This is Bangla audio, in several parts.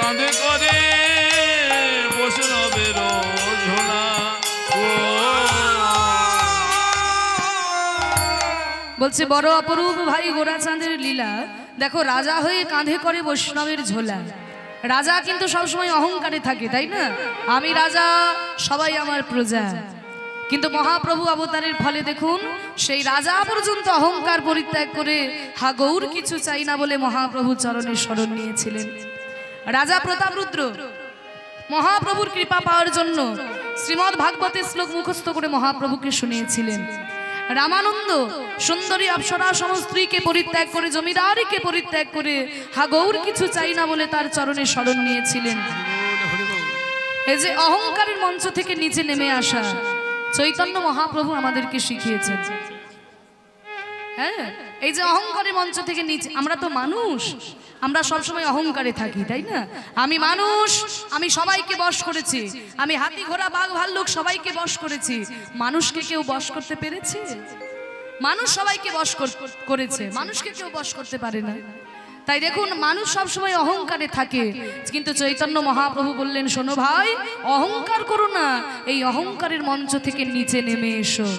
কাঁধে করে বৈষ্ণবের ঝোলা। বলছে বড় অপরূপ ভাই গোরাচাঁদের লীলা। দেখো রাজা হয়ে কাঁধে করে বৈষ্ণবের ঝোলা। রাজা কিন্তু সবসময় অহংকারে থাকে, তাই না? আমি রাজা, সবাই আমার প্রজা। কিন্তু মহাপ্রভু অবতারের ফলে দেখুন সেই রাজা পর্যন্ত অহংকার পরিত্যাগ করে হা গৌর কিছু চাই না বলে মহাপ্রভু চরণের শরণ নিয়েছিলেন। রাজা প্রতাপরুদ্র মহাপ্রভুর কৃপা পাওয়ার জন্য শ্রীমদ্ ভাগবতের শ্লোক মুখস্থ করে মহাপ্রভুকে শুনিয়েছিলেন। রামানন্দ সুন্দরী অপ্সরা সম স্ত্রীকে পরিত্যাগ করে, জমিদারিকে পরিত্যাগ করে হা গৌর কিছু চাই না বলে তার চরণে শরণ নিয়েছিলেন। এই যে অহংকারের মঞ্চ থেকে নিচে নেমে আসা চৈতন্য মহাপ্রভু আমাদেরকে শিখিয়েছেন। হ্যাঁ, এই যে অহংকারের মঞ্চ থেকে নিচে, আমরা তো মানুষ, আমরা সবসময় অহংকারে থাকি, তাই না? আমি মানুষ, আমি সবাইকে বশ করেছি, আমি হাতি ঘোড়া বাঘ ভাল্লুক সবাইকে বশ করেছি। মানুষকে কেউ বশ করতে পেরেছে? মানুষ সবাইকে বশ করেছে, মানুষকে কেউ বশ করতে পারে না। তাই দেখুন মানুষ সবসময় অহংকারে থাকে, কিন্তু চৈতন্য মহাপ্রভু বললেন শোনো ভাই, অহংকার করো না, এই অহংকারের মঞ্চ থেকে নিচে নেমে এসো।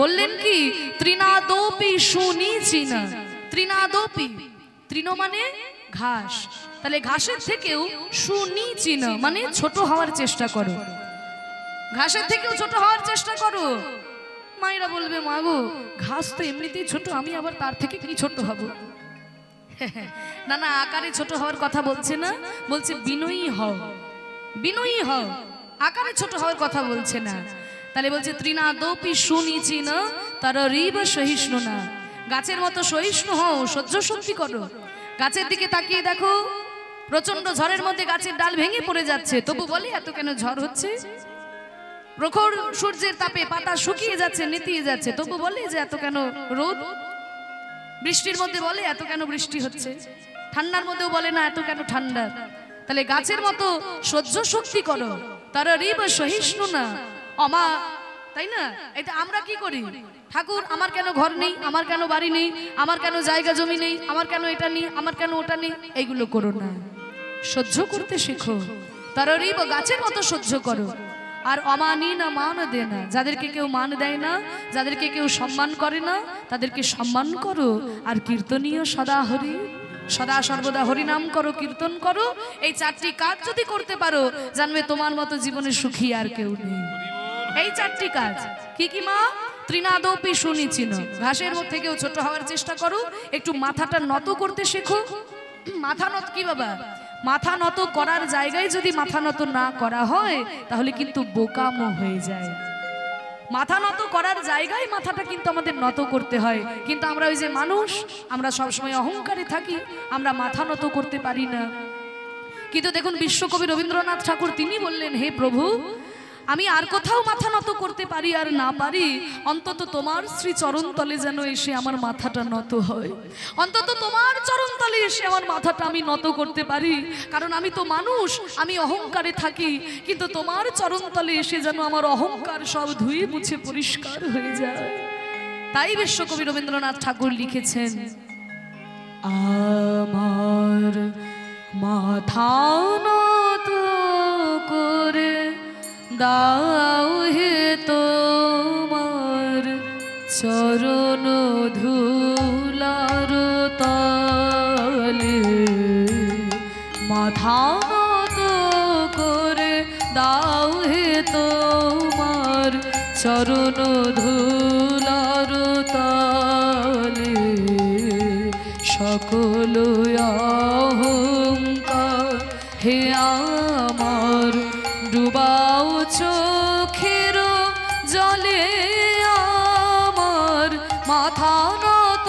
বললেন কি তৃণাদোপি সুনিচিনা। তৃণাদোপি, তৃণ মানে ঘাস, তাহলে ঘাসের থেকেও সুনিচিনা মানে ছোট হওয়ার চেষ্টা করো। ঘাসের থেকেও ছোট হওয়ার চেষ্টা করো। মায়েরা বলবে মা গো ঘাস তো এমনিতেই ছোট, আমি আবার তার থেকে কি ছোট হব? না না, আকারে ছোট হওয়ার কথা বলছে না, বলছে বিনয়ী হও, বিনয়ী হও, আকারে ছোট হওয়ার কথা বলছে না। তাহলে বলছে তৃণাদোপি সুনিচিনা তররিব সহিষ্ণু না। গাছের মতো সহিষ্ণু হও, সহ্য শক্তি করো। গাছের দিকে তাকিয়ে দেখো, প্রচন্ড ঝড়ের মধ্যে গাছের ডাল ভেঙে পড়ে যাচ্ছে, তবু বলে এত কেন ঝড় হচ্ছে? প্রখর সূর্যের তাপে পাতা শুকিয়ে যাচ্ছে, নেতিয়ে যাচ্ছে, তবু বলে যে এত কেন রোদ? বৃষ্টির মধ্যে বলে এত কেন বৃষ্টি হচ্ছে? ঠান্ডার মধ্যেও বলে না এত কেন ঠান্ডা। তাহলে গাছের মতো সহ্য শক্তি করো, তারা রিব সহিষ্ণু না অমা, তাই না? এটা আমরা কি করি? ঠাকুর আমার কেন ঘর নেই, আমার কেন বাড়ি নেই, আমার কেন জায়গা জমি নেই, আমার কেন এটা নেই, আমার কেন ওটা নেই, এইগুলো করো না, সহ্য করতে শেখো। তারা রিব গাছের মতো সহ্য করো। আর অমানি না মান দে না, যাদেরকে কেউ মান দেয় না, যাদেরকে কেউ সম্মান করে না, তাদেরকে সম্মান করো। আর কীর্তনীয় সদা হরি, সদা সর্বদা হরি নাম করো, কীর্তন করো। এই চারটি কাজ যদি করতে পারো, জানবে তোমার মতো জীবনে সুখী আর কেউ নেই। এই চারটি কাজ কি কি মা? তৃণাদোপি সুনিচিনা, ঘাসের মধ্যে থেকেও ছোট হওয়ার চেষ্টা করো। একটু মাথাটা নত করতে শেখো। মাথা নত কি বাবা? মাথা নত করার জায়গায় যদি মাথা নত না করা হয় তাহলে কিন্তু বোকামো হয়ে যায়। মাথা নত করার জায়গায় মাথাটা কিন্তু আমাদের নত করতে হয়, কিন্তু আমরা ওই যে মানুষ, আমরা সবসময় অহংকারে থাকি, আমরা মাথা নত করতে পারি না। কিন্তু দেখুন বিশ্বকবি রবীন্দ্রনাথ ঠাকুর তিনি বললেন হে প্রভু, আমি আর কোথাও মাথা নত করতে পারি আর না পারি, অন্তত তোমার শ্রী চরণ তলে যেন এসে আমার মাথাটা নত হয়। অন্তত তোমার চরণ তলে এসে আমার মাথাটা আমি নত করতে পারি, কারণ আমি তো মানুষ, আমি অহংকারে থাকি, কিন্তু তোমার চরণ তলে এসে যেন আমার অহংকার সব ধুয়ে মুছে পরিষ্কার হয়ে যায়। তাই বিশ্বকবি রবীন্দ্রনাথ ঠাকুর লিখেছেন আমার মাথা নত করে দাও হে তোমার চরণ ধুলার তলে। মাথা নত করে দাও হে তোমার চরণ ধুলার তলে। সকল অহংকার হে আমার ডুবাও চোখের জলে, আমার মাথা নত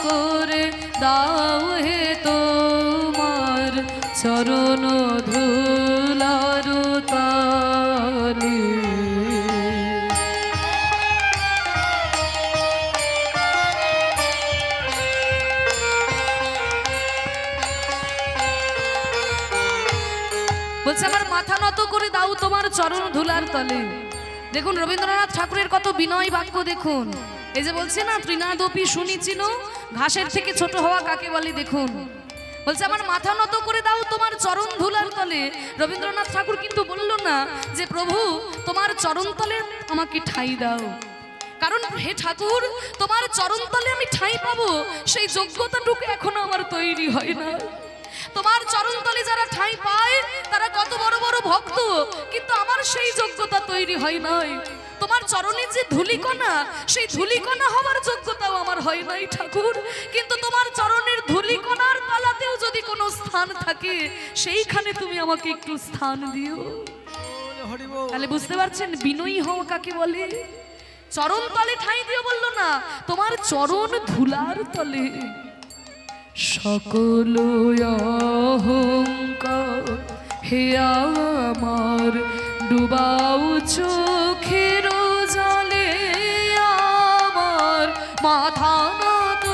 করে দাও হে তোমার চরণ ধুলার তলে। বলছে আমার মাথা নত করে দাও তোমার চরণ ধুলার তলে। দেখুন রবীন্দ্রনাথ ঠাকুরের কত বিনয় বাক্য দেখুন। এই যে বলছে না তৃণাদোপি সুনিচিন, ঘাসের থেকে ছোট হওয়া কাকে বলে দেখুন। বলছে আমার মাথা নত করে দাও তোমার চরণ ধুলার বলে রবীন্দ্রনাথ ঠাকুর কিন্তু বলল না যে প্রভু তোমার চরণতলে আমাকে ঠাঁই দাও, কারণ হে ঠাকুর তোমার চরণতলে আমি ঠাঁই পাবো সেই যোগ্যতাটুকু এখনো আমার তৈরি হয় না। তোমার চরণতলে যারা ঠাঁই পায় তারা কত বড় বড় ভক্ত, কিন্তু আমার সেই যোগ্যতা তৈরি হয় নাই। তোমার চরণের যে ধূলিকণা, সেই ধূলিকণা হওয়ার যোগ্যতাও আমার হয় নাই ঠাকুর, কিন্তু তোমার চরণের ধূলিকণার তলাতেও যদি কোনো স্থান থাকে সেইখানে তুমি আমাকে একটু স্থান দিও। তাহলে বুঝতে পারছেন বিনয়ী হওয়া কাকে বলে? চরণ তলে ঠাঁই দিও বলল না, তোমার চরণ ধুলার তলে। সকল অহংকার হে আমার ডুবাও চোখের জলে, আমার মাথা নত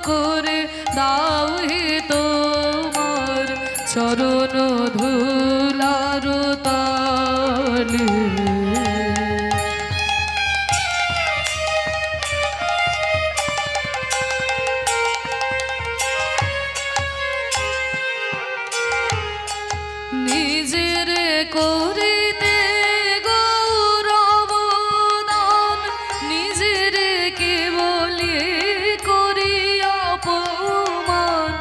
করে দাও হে তোমার চরণ ধুলার তলে। করিতে গৌরব দান নিজের কে বলি করি অপমান,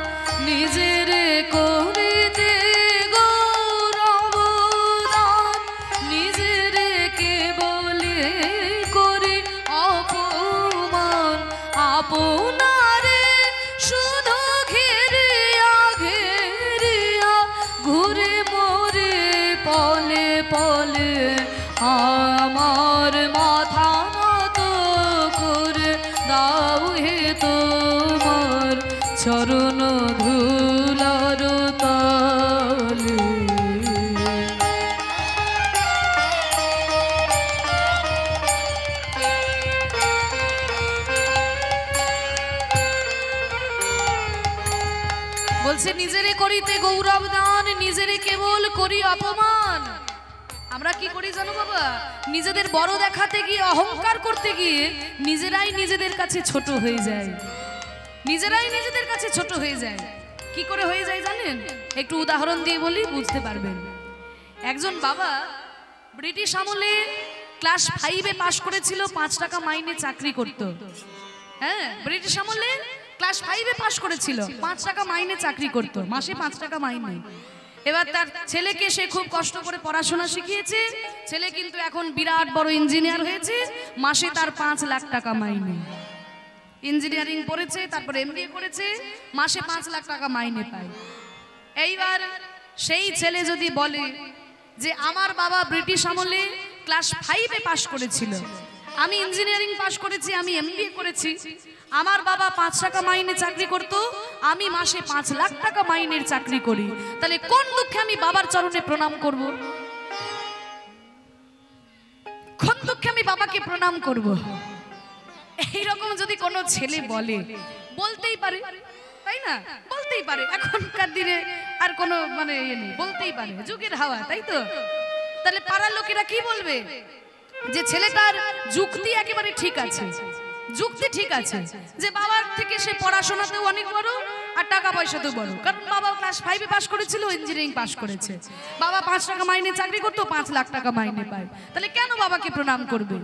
নিজের করিতে গৌরব দান নিজের কে বলি করি অপমান, আপনারে শুধু ঘেরিয়া ঘেরিয়া ঘুরে মরে পলে পলে, আমার মাথা নত করে দাও হে তোমার চরণ ধুলার তলে। বলছে নিজেরে করিতে গৌরব দান নিজেরে কেবল করি অপমান। আমরা কি করি জানো বাবা, নিজেদের বড় দেখাতে গিয়ে অহংকার করতে গিয়ে নিজেরাই নিজেদের কাছে ছোট হয়ে যায়, নিজেরাই নিজেদের কাছে ছোট হয়ে যায়। কি করে হয়ে যায় জানেন? একটু উদাহরণ দিয়ে বলি বুঝতে পারবেন। একজন বাবা ব্রিটিশ আমলে ক্লাস 5-এ পাশ করেছিল, 5 টাকা মাইনে চাকরি করত। হ্যাঁ, ব্রিটিশ আমলে ক্লাস 5-এ পাশ করেছিল, 5 টাকা মাইনে চাকরি করত, মাসে 5 টাকা মাইনে। এবার তার ছেলেকে সে খুব কষ্ট করে পড়াশোনা শিখিয়েছে, ছেলে কিন্তু এখন বিরাট বড় ইঞ্জিনিয়ার হয়েছে, মাসে তার 5 লাখ টাকা মাইনে। ইঞ্জিনিয়ারিং পড়েছে, তারপর এমবিএ করেছে, মাসে 5 লাখ টাকা মাইনে পায়। এইবার সেই ছেলে যদি বলে যে আমার বাবা ব্রিটিশ আমলে ক্লাস 5-এ পাশ করেছিল, আমি ইঞ্জিনিয়ারিং পাশ করেছি, আমি এমবিএ করেছি, আমার বাবা 5 টাকা মাইনে চাকরি করত, আমি মাসে 5 লাখ টাকা মাইনের চাকরি করি, তাহলে কোন দুঃখে আমি বাবার চরণে প্রণাম করব? কোন দুঃখে আমি বাবাকে প্রণাম করব? এইরকম যদি কোনো ছেলে বলে, বলতেই পারে, তাই না? বলতেই পারে, এখনকার দিনে আর কোনো মানে ইয়ে নেই, বলতেই পারে, যুগের হাওয়া, তাই তো? তাহলে পাড়ার লোকেরা কি বলবে? যে ছেলেটার যুক্তি একেবারে ঠিক আছে, যুক্তি ঠিক আছে, যে বাবার থেকে সে পড়াশোনাতেও অনেক বড় আর টাকা পয়সাতেও বড়, কারণ বাবা ক্লাস 5-এ পাশ করেছিল, ইঞ্জিনিয়ারিং পাশ করেছে, বাবা 5 টাকা মাইনে চাকরি করতো, 5 লাখ টাকা মাইনে পায়, তাহলে কেন বাবাকে প্রণাম করবে?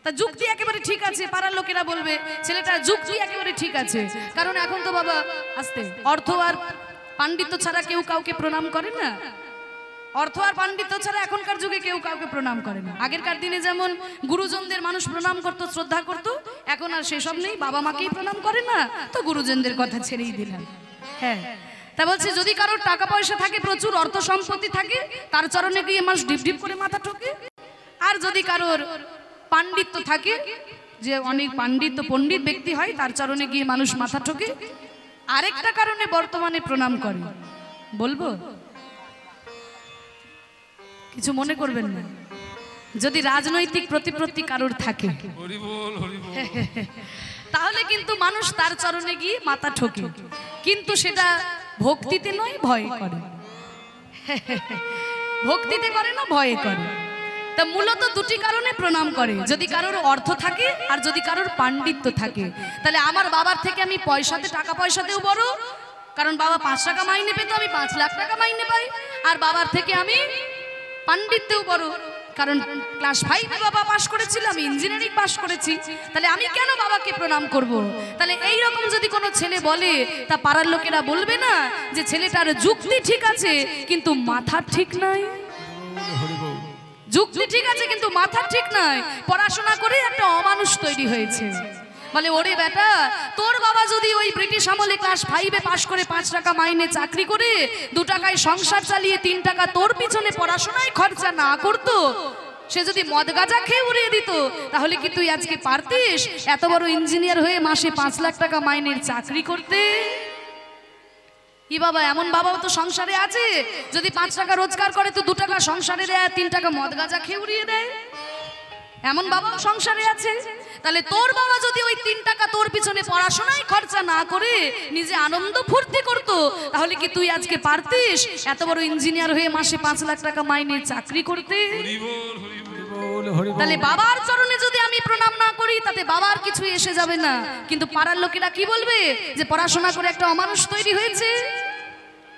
তা যুক্তি একেবারে ঠিক আছে, পাড়ার লোকেরা বলবে ছেলেটার যুক্তি একেবারে ঠিক আছে, কারণ এখন তো বাবা আস্তে অর্থ আর পাণ্ডিত্য ছাড়া কেউ কাউকে প্রণাম করে না, অর্থ আর পাণ্ডিত্য ছাড়া এখনকার যুগে কেউ কাউকে প্রণাম করে না। আগেরকার দিনে যেমন গুরুজনদের মানুষ প্রণাম করতো, শ্রদ্ধা করতো, এখন আর সেসব নেই, বাবা মাকেই প্রণাম করে না, তো গুরুজনদের কথা ছেড়েই দিলাম। হ্যাঁ, তা বলছে যদি কারোর টাকা পয়সা থাকে, প্রচুর অর্থ সম্পত্তি থাকে, তার চরণে গিয়ে মানুষ ডিপ ডিপ করে মাথা ঠোকে, আর যদি কারোর পাণ্ডিত্য থাকে, যে অনেক পাণ্ডিত্য পণ্ডিত ব্যক্তি হয়, তার চরণে গিয়ে মানুষ মাথা ঠোকে। আরেকটা কারণে বর্তমানে প্রণাম করে, বলবো? কিছু মনে করবেন না, যদি রাজনৈতিক প্রতিপত্তি কারোর থাকে তাহলে কিন্তু মানুষ তার চরণে গিয়ে মাথা ঠোকে, কিন্তু সেটা ভক্তিতে নয়, ভয় করে। ভক্তিতে করে না, ভয়ে করে। তা মূলত দুটি কারণে প্রণাম করে, যদি কারোর অর্থ থাকে আর যদি কারোর পাণ্ডিত্য থাকে। তাহলে আমার বাবার থেকে আমি পয়সাতে, টাকা পয়সাতেও বড়, কারণ বাবা 5 টাকা মাইনে পেত, আমি 5 লাখ টাকা মাইনে পাই, আর বাবার থেকে আমি পাণ্ডিত্যেও বড়, কারণ ক্লাস 5-এ বাবা পাশ করেছিল, আমি ইঞ্জিনিয়ারিং পাশ করেছি, তাহলে আমি কেন বাবাকে প্রণাম করব? তাহলে এই রকম যদি কোনো ছেলে বলে, তা পাড়ার লোকেরা বলবে না যে ছেলেটার যুক্তি ঠিক আছে কিন্তু মাথা ঠিক নাই? যুক্তি ঠিক আছে কিন্তু মাথা ঠিক নাই, পড়াশোনা করে একটা অমানুষ তৈরি হয়েছে। বলে ওরে বেটা, তোর বাবা যদি ওই ব্রিটিশ আমলে ক্লাস 5-এ পাশ করে 5 টাকা মাইনে চাকরি করে 2 টাকায় সংসার চালিয়ে 3 টাকা তোর পিছনে পড়াশোনায় খরচা না করতো, সে যদি মদ গাঁজা খেয়ে উড়িয়ে দিত, তাহলে কি তুই আজকে পারতিস এত বড় ইঞ্জিনিয়ার হয়ে মাসে 5 লাখ টাকা মাইনের চাকরি করতে? কি বাবা, এমন বাবাও তো সংসারে আছে, যদি 5 টাকা রোজগার করে তো 2 টাকা সংসারে দেয়, 3 টাকা মদ গাঁজা খেয়ে উড়িয়ে দেয়। এমন বাবাও সংসারে আছে। তাহলে তোর বাবা যদি ওই 3 টাকা তোর পিছনে পড়াশোনায় খরচা না করে নিজে আনন্দ ফুর্তি করতো, তাহলে কি তুই আজকে পারতিস এত বড় ইঞ্জিনিয়ার হয়ে মাসে 5 লাখ টাকা মাইনে চাকরি করতে? তাহলে বাবার চরণে যদি আমি প্রণাম না করি, তাতে বাবার কিছু এসে যাবে না, কিন্তু পাড়ার লোকেরা কি বলবে? যে পড়াশোনা করে একটা অমানুষ তৈরি হয়েছে।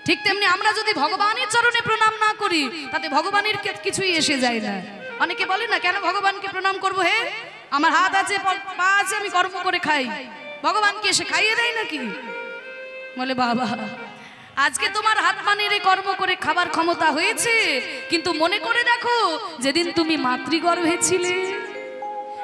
ঠিক তেমনি আমরা যদি ভগবানের চরণে প্রণাম না করি, তাতে ভগবানের কিছুই এসে যায় না। অনেকে বলে না, কেন ভগবানকে প্রণাম করবো? হে, আমার হাত আছে, পা আছে, আমি কর্ম করে খাই, ভগবানকে এসে খাইয়ে দেয় নাকি? বলে বাবা, আজকে তোমার হাত পানিরে কর্ম করে খাবার ক্ষমতা হয়েছে, কিন্তু মনে করে দেখো, যেদিন তুমি মাতৃগর্ভে ছিলে,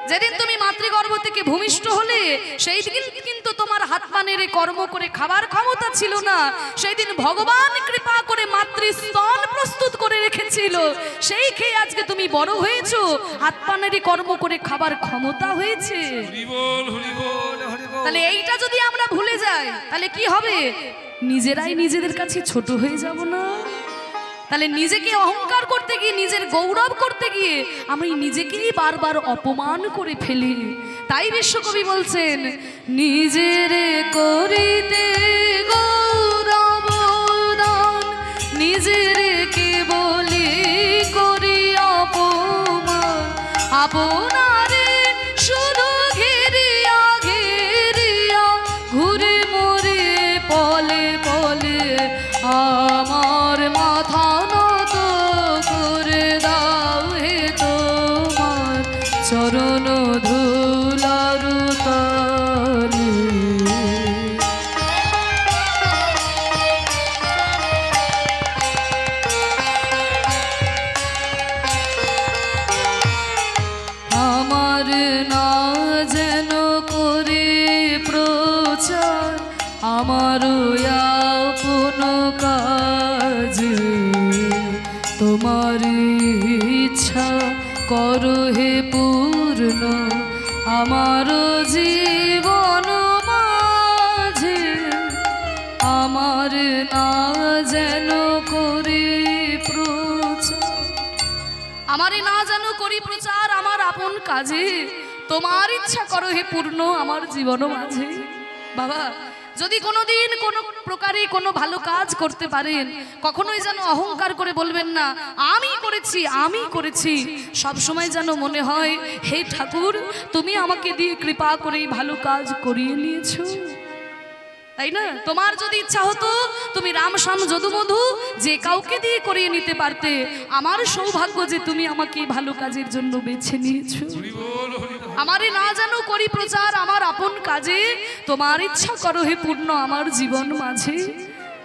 যেদিন তুমি মাতৃগর্ভ থেকে ভূমিষ্ঠ হলে, সেই দিন কিন্তু তোমার হাত পানিরে কর্ম করে খাবার ক্ষমতা ছিল না। সেই দিন ভগবান কৃপা করে মাতৃস্তন প্রস্তুত করে রেখেছিল, সেই খেয়ে আজকে তুমি বড় হয়েছো, হাত পানিরে কর্ম করে খাবার ক্ষমতা হয়েছে। তাহলে এইটা যদি আমরা ভুলে যাই, তাহলে কি হবে? নিজেরাই নিজেদের কাছে ছোট হয়ে যাব না? তাহলে নিজেকে অহংকার করতে গিয়ে, নিজের গৌরব করতে গিয়ে আমি নিজেকেই বারবার অপমান করে ফেলি। তাই বিশ্বকবি বলছেন, নিজের করিতে গৌরব দান, নিজের কে বলি করি অপমান, আপনারে শুধু ঘেরিয়া ঘেরিয়া ঘুরে মরে পলে পলে আমার মাথা নত করে দাও হে তোমার চরণ ধুলার তলে। আমার না যেন করে প্রচার আমার আপন কাজে, তোমার ইচ্ছা করো হে পূর্ণ আমার জীবন মাঝে, আমার না যেন করে প্রচার, আমারে না যেন করি প্রচার আমার আপন কাজে, তোমার ইচ্ছা করো হে পূর্ণ আমার জীবন মাঝে। বাবা, যদি কোনোদিন কোনো প্রকারে কোনো ভালো কাজ করতে পারেন, কখনোই যেন অহংকার করে বলবেন না আমি করেছি আমি করেছি। সব সময় যেন মনে হয়, হে ঠাকুর, তুমি আমাকে দিয়ে কৃপা করে ভালো কাজ করিয়ে নিয়েছো, তাই না? তোমার যদি ইচ্ছা হতো তুমি রাম শ্যাম যদু মধু যে কাউকে দিয়ে করিয়ে নিতে পারতে। আমার সৌভাগ্য যে তুমি আমাকে ভালো কাজের জন্য বেছে নিয়েছো। আমারে না জানো করি প্রচার আমার আপন কাজে, তোমার ইচ্ছা করো হে পূর্ণ আমার জীবন মাঝে।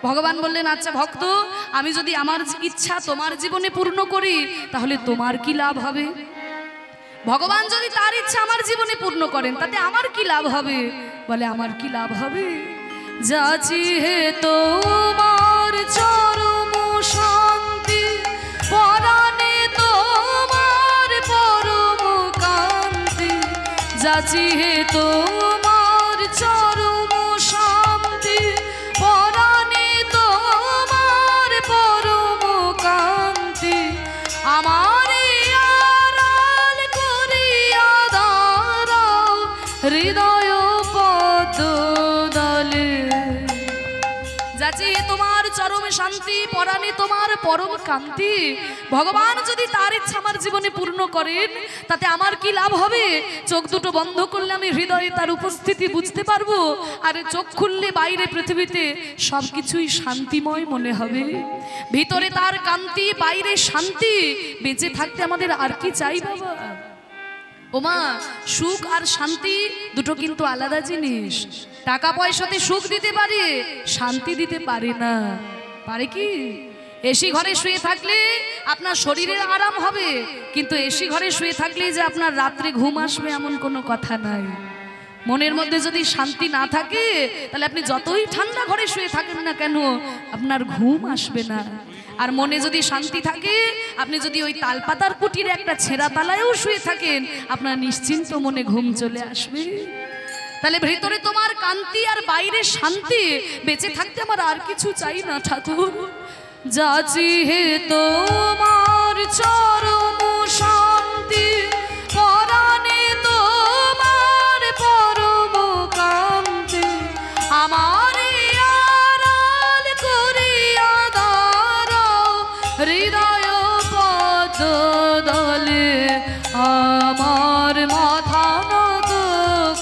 ভগবান বললেন, আচ্ছা ভক্ত, আমি যদি আমার ইচ্ছা তোমার জীবনে পূর্ণ করি, তাহলে তোমার কি লাভ হবে? ভগবান যদি তার ইচ্ছা আমার জীবনে পূর্ণ করেন, তাতে আমার কি লাভ হবে? বলে, আমার কি লাভ হবে? যাচি হে তোমার চরম শান্তি, পরাণে তোমার পরম কান্তি, যাচি হে তোমার চরম শান্তি, পরাণে তোমার পরম কান্তি, আমার আড়াল করিয়া দাঁড়াও হৃদয় পদ্ম দলে। যাচি তোমার চরম শান্তি, পরাণে তোমার পরম কান্তি। ভগবান যদি তার ইচ্ছা আমার জীবনে পূর্ণ করেন, তাতে আমার কি লাভ হবে? চোখ দুটো বন্ধ করলে আমি হৃদয়ে তার উপস্থিতি বুঝতে পারবো, আর চোখ খুললে বাইরে পৃথিবীতে সবকিছুই শান্তিময় মনে হবে। ভিতরে তার কান্তি, বাইরে শান্তি। বেঁচে থাকতে আমাদের আর কি চাই বাবা? ওমা, সুখ আর শান্তি দুটো কিন্তু আলাদা জিনিস। টাকা পয়সাতে সুখ দিতে পারে, শান্তি দিতে পারে না। পারে কি? এসি ঘরে শুয়ে থাকলে আপনার শরীরের আরাম হবে, কিন্তু এসি ঘরে শুয়ে থাকলেই যে আপনার রাত্রে ঘুম আসবে এমন কোনো কথা নাই। মনের মধ্যে যদি শান্তি না থাকে, তাহলে আপনি যতই ঠান্ডা ঘরে শুয়ে থাকেন না কেন, আপনার ঘুম আসবে না। আর মনে যদি শান্তি থাকে, আপনি যদি ওই তালপাতার কুটিরে একটা ছেঁড়া তালায়ও শুয়ে থাকেন, আপনার নিশ্চিন্ত মনে ঘুম চলে আসবে। তাহলে ভিতরে তোমার কান্তি আর বাইরে শান্তি। বেঁচে থাকতে আমার আর কিছু চাই না ঠাকুর। যাচি হে তোমার চরম শান্তি, পরাণে তোমার পরম কান্তি। আমার আড়াল করিয়া দাঁড়াও হৃদয় পদ দলে, আমার মাথা নত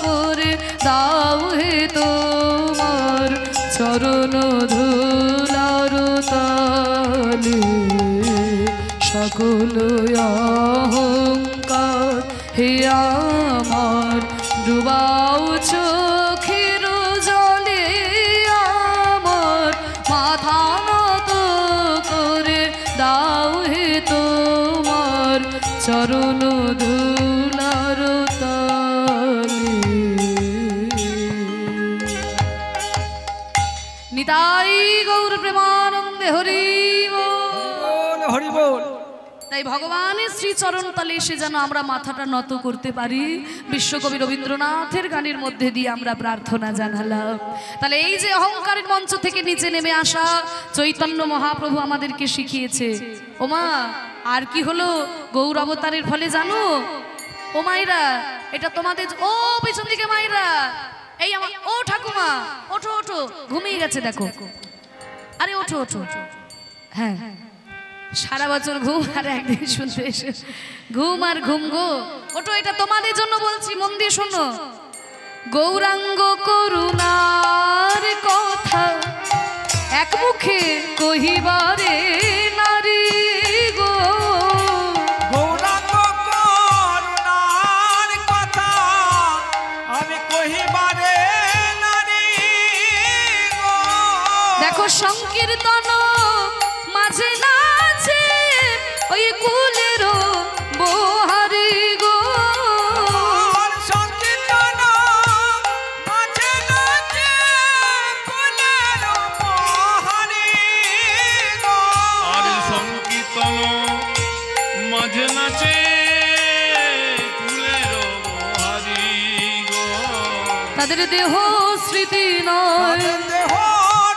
করে দাও হে তোমার চরণ ধুলার তলে। সকল অহংকার হে আমার ডুবাও চোখের জলে, আমার মাথা নত করে দাও হে তোমার চরণ ধুলার তলে। নিতাই গৌর প্রেমানন্দে হরি বল, হরি বল। তাই ভগবানের শ্রীচরণ তলে এসে যেন আমরা মাথাটা নত করতে পারি, বিশ্বকবি রবীন্দ্রনাথের গানের মধ্যে দিয়ে আমরা প্রার্থনা জানালাম। তাহলে এই যে অহংকারের মঞ্চ থেকে নিচে নেমে আসা চৈতন্য মহাপ্রভু আমাদেরকে শিখিয়েছে। ওমা, আর কি হলো গৌর অবতারের ফলে জানো? ও মাইরা, এটা তোমাদের, ও পিছন দিকে মাইরা, এই আমার, ও ঠাকুমা ওঠো ওঠো, ঘুমিয়ে গেছে দেখো। আরে ওঠো ওঠো। হ্যাঁ, সারা বছর ঘুম আর একদিন শুনতে এসে ঘুম আর ঘুম গো। ওঠো, এটা তোমাদের জন্য বলছি, মন দিয়ে শোনো। গৌরাঙ্গ করুণার কথা এক মুখে কহিবারে নারী গো। গৌরাঙ্গ করুণার কথা আমি কহিবারে নারী গো। দেখো সংকীর্তন মাঝে নাচে ওই কুলের বহারি গো। সংকীর্তন মাঝে নাচে কুলের বহারি গো। আর সংকীর্তন মাঝে নাচে কুলের বহারি গো। তাদের দেহ স্মৃতি নয়, দেহ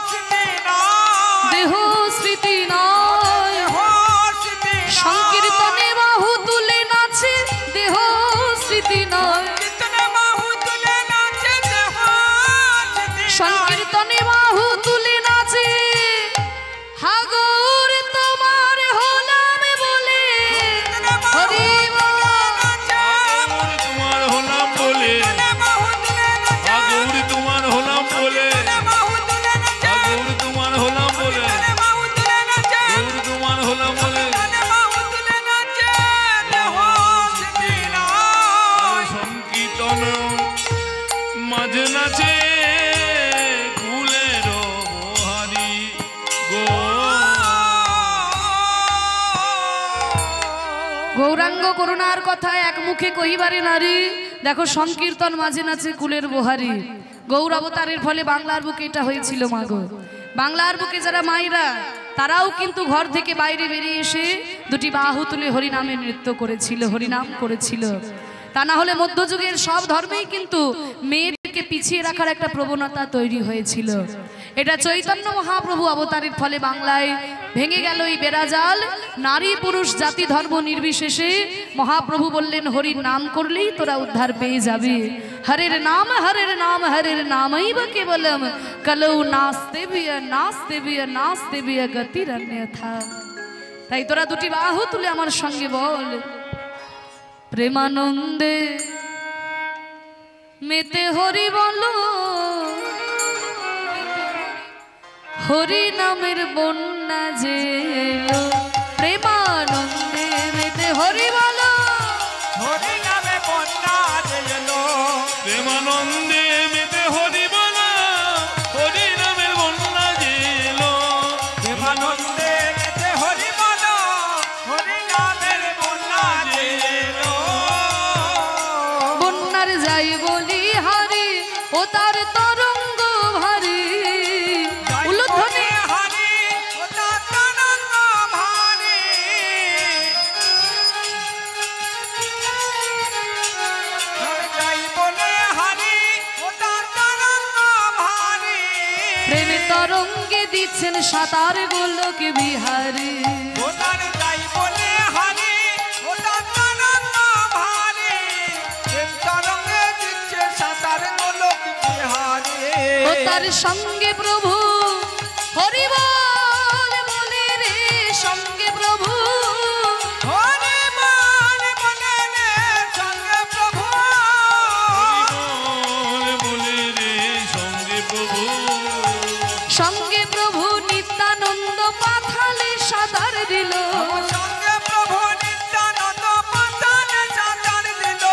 স্মৃতি নয়, দেহ স্মৃতি নয়। সংকীর্তনে বাহু তুলে নাচে দেহ স্মৃতি নয়। সংকীর্তনে বাহু তুলে নাচে হাগর তোমার হলাম বলে, হরি বল। গৌর তোমার হলাম বলে, গৌর তোমার হলাম বলে, গৌর তোমার হলাম বলে, গৌর তোমার হলাম বলে। সংকীর্তন মাঝে নাচে কুলের বহারি গো। গৌরাঙ্গ করুণার কথা এক মুখে কহিবারে নারী। দেখো সংকীর্তন মাঝে নাচে কুলের বহারি। গৌর অবতারের ফলে বাংলার বুকে এটা হয়েছিল মাগো। বাংলার বুকে যারা মায়েরা, তারাও কিন্তু ঘর থেকে বাইরে বেরিয়ে এসে দুটি বাহু তুলে হরিনামে নৃত্য করেছিল, হরিনাম করেছিল। তা না হলে মধ্যযুগের সব ধর্মেই কিন্তু মেয়েদেরকে মেয়েদেরকে পিছিয়ে রাখার একটা প্রবণতা তৈরি হয়েছিল। এটা চৈতন্য মহাপ্রভু অবতারের ফলে বাংলায় ভেঙে গেল এই বেড়াজাল। নারী পুরুষ জাতি ধর্ম নির্বিশেষে মহাপ্রভু বললেন হরির নাম করলেই তোরা উদ্ধার পেয়ে যাবে। হরের নাম হরের নাম হরের নামই বা কেবলম কলৌ নাস্তে বিয় গতির অন্যথা। তাই তোরা দুটি বাহু তুলে আমার সঙ্গে বল, প্রেমানন্দে মেতে হরি বলো, হরি নামের বন্যা যে এলো। প্রেমানন্দে মেতে হরি বলো, হরি নামে বন্যা যে এলো। প্রেমানন্দে মেতে হরি বলা, হরি নামের বন্যা যে এলো। প্রেমানন্দে মেতে হরি বলো, হরি নামের বন্যা যে এলো। বন্যার যাই বলি হারি ও তার তরঙ্গ ভারী। উলুধ্বনি হরি ও তার তরঙ্গ ভারী। যাই বলে হরি ও তার তরঙ্গ ভারী। প্রেমে তরঙ্গে দিচ্ছেন সাঁতার গোলক বিহারী। ও তার যাই বলে হরি ও তার তরঙ্গ ভারী। প্রেম তরঙ্গে দিচ্ছে সাঁতার গোলক বিহারী। ও তার সঙ্গে প্রভু হরি বল বলে রে, সঙ্গে প্রভু হরি বল বলে রে, সঙ্গে প্রভু। হরি বল বলে রে সঙ্গে প্রভু। সঙ্গে প্রভু নিত্যানন্দ পাথালে সাঁতার দিল। সঙ্গে প্রভু নিত্যানন্দ পাতালে সাঁতার দিল।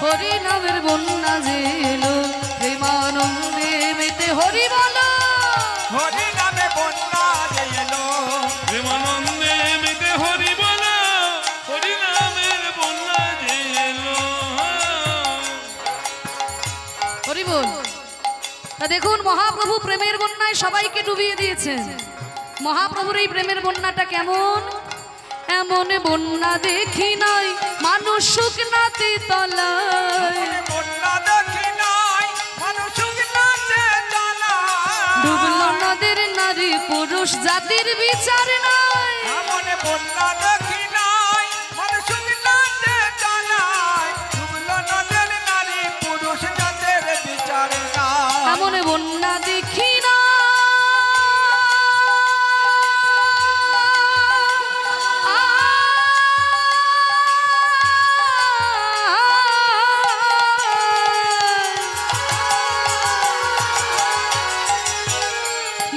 হরি নামের বন্যা যে এলো। প্রেমানন্দে মেতে হরি বলো, হরি নামে বন্যা যে এলো। প্রেমানন্দে মেতে হরি বলা, হরি নামের বন্যা যে এলো। হরি বল। তা দেখুন মহাপ্রভু প্রেমের বন্যায় সবাইকে ডুবিয়ে দিয়েছেন। মহাপ্রভুর এই প্রেমের বন্যাটা কেমন? এমন বন্যা দেখি নাই মানুষ শুকনাতে তলায়। বন্যা দেখি নাই মানুষ নাচে জানায়। ডুবলো নদের নারী পুরুষ জাতির বিচার নাই। এমন বন্যা দেখি নাই মানুষ নাচে জানায়। ডুবলো নদের নারী পুরুষ জাতের বিচার নাই। এমন বন্যা দেখি না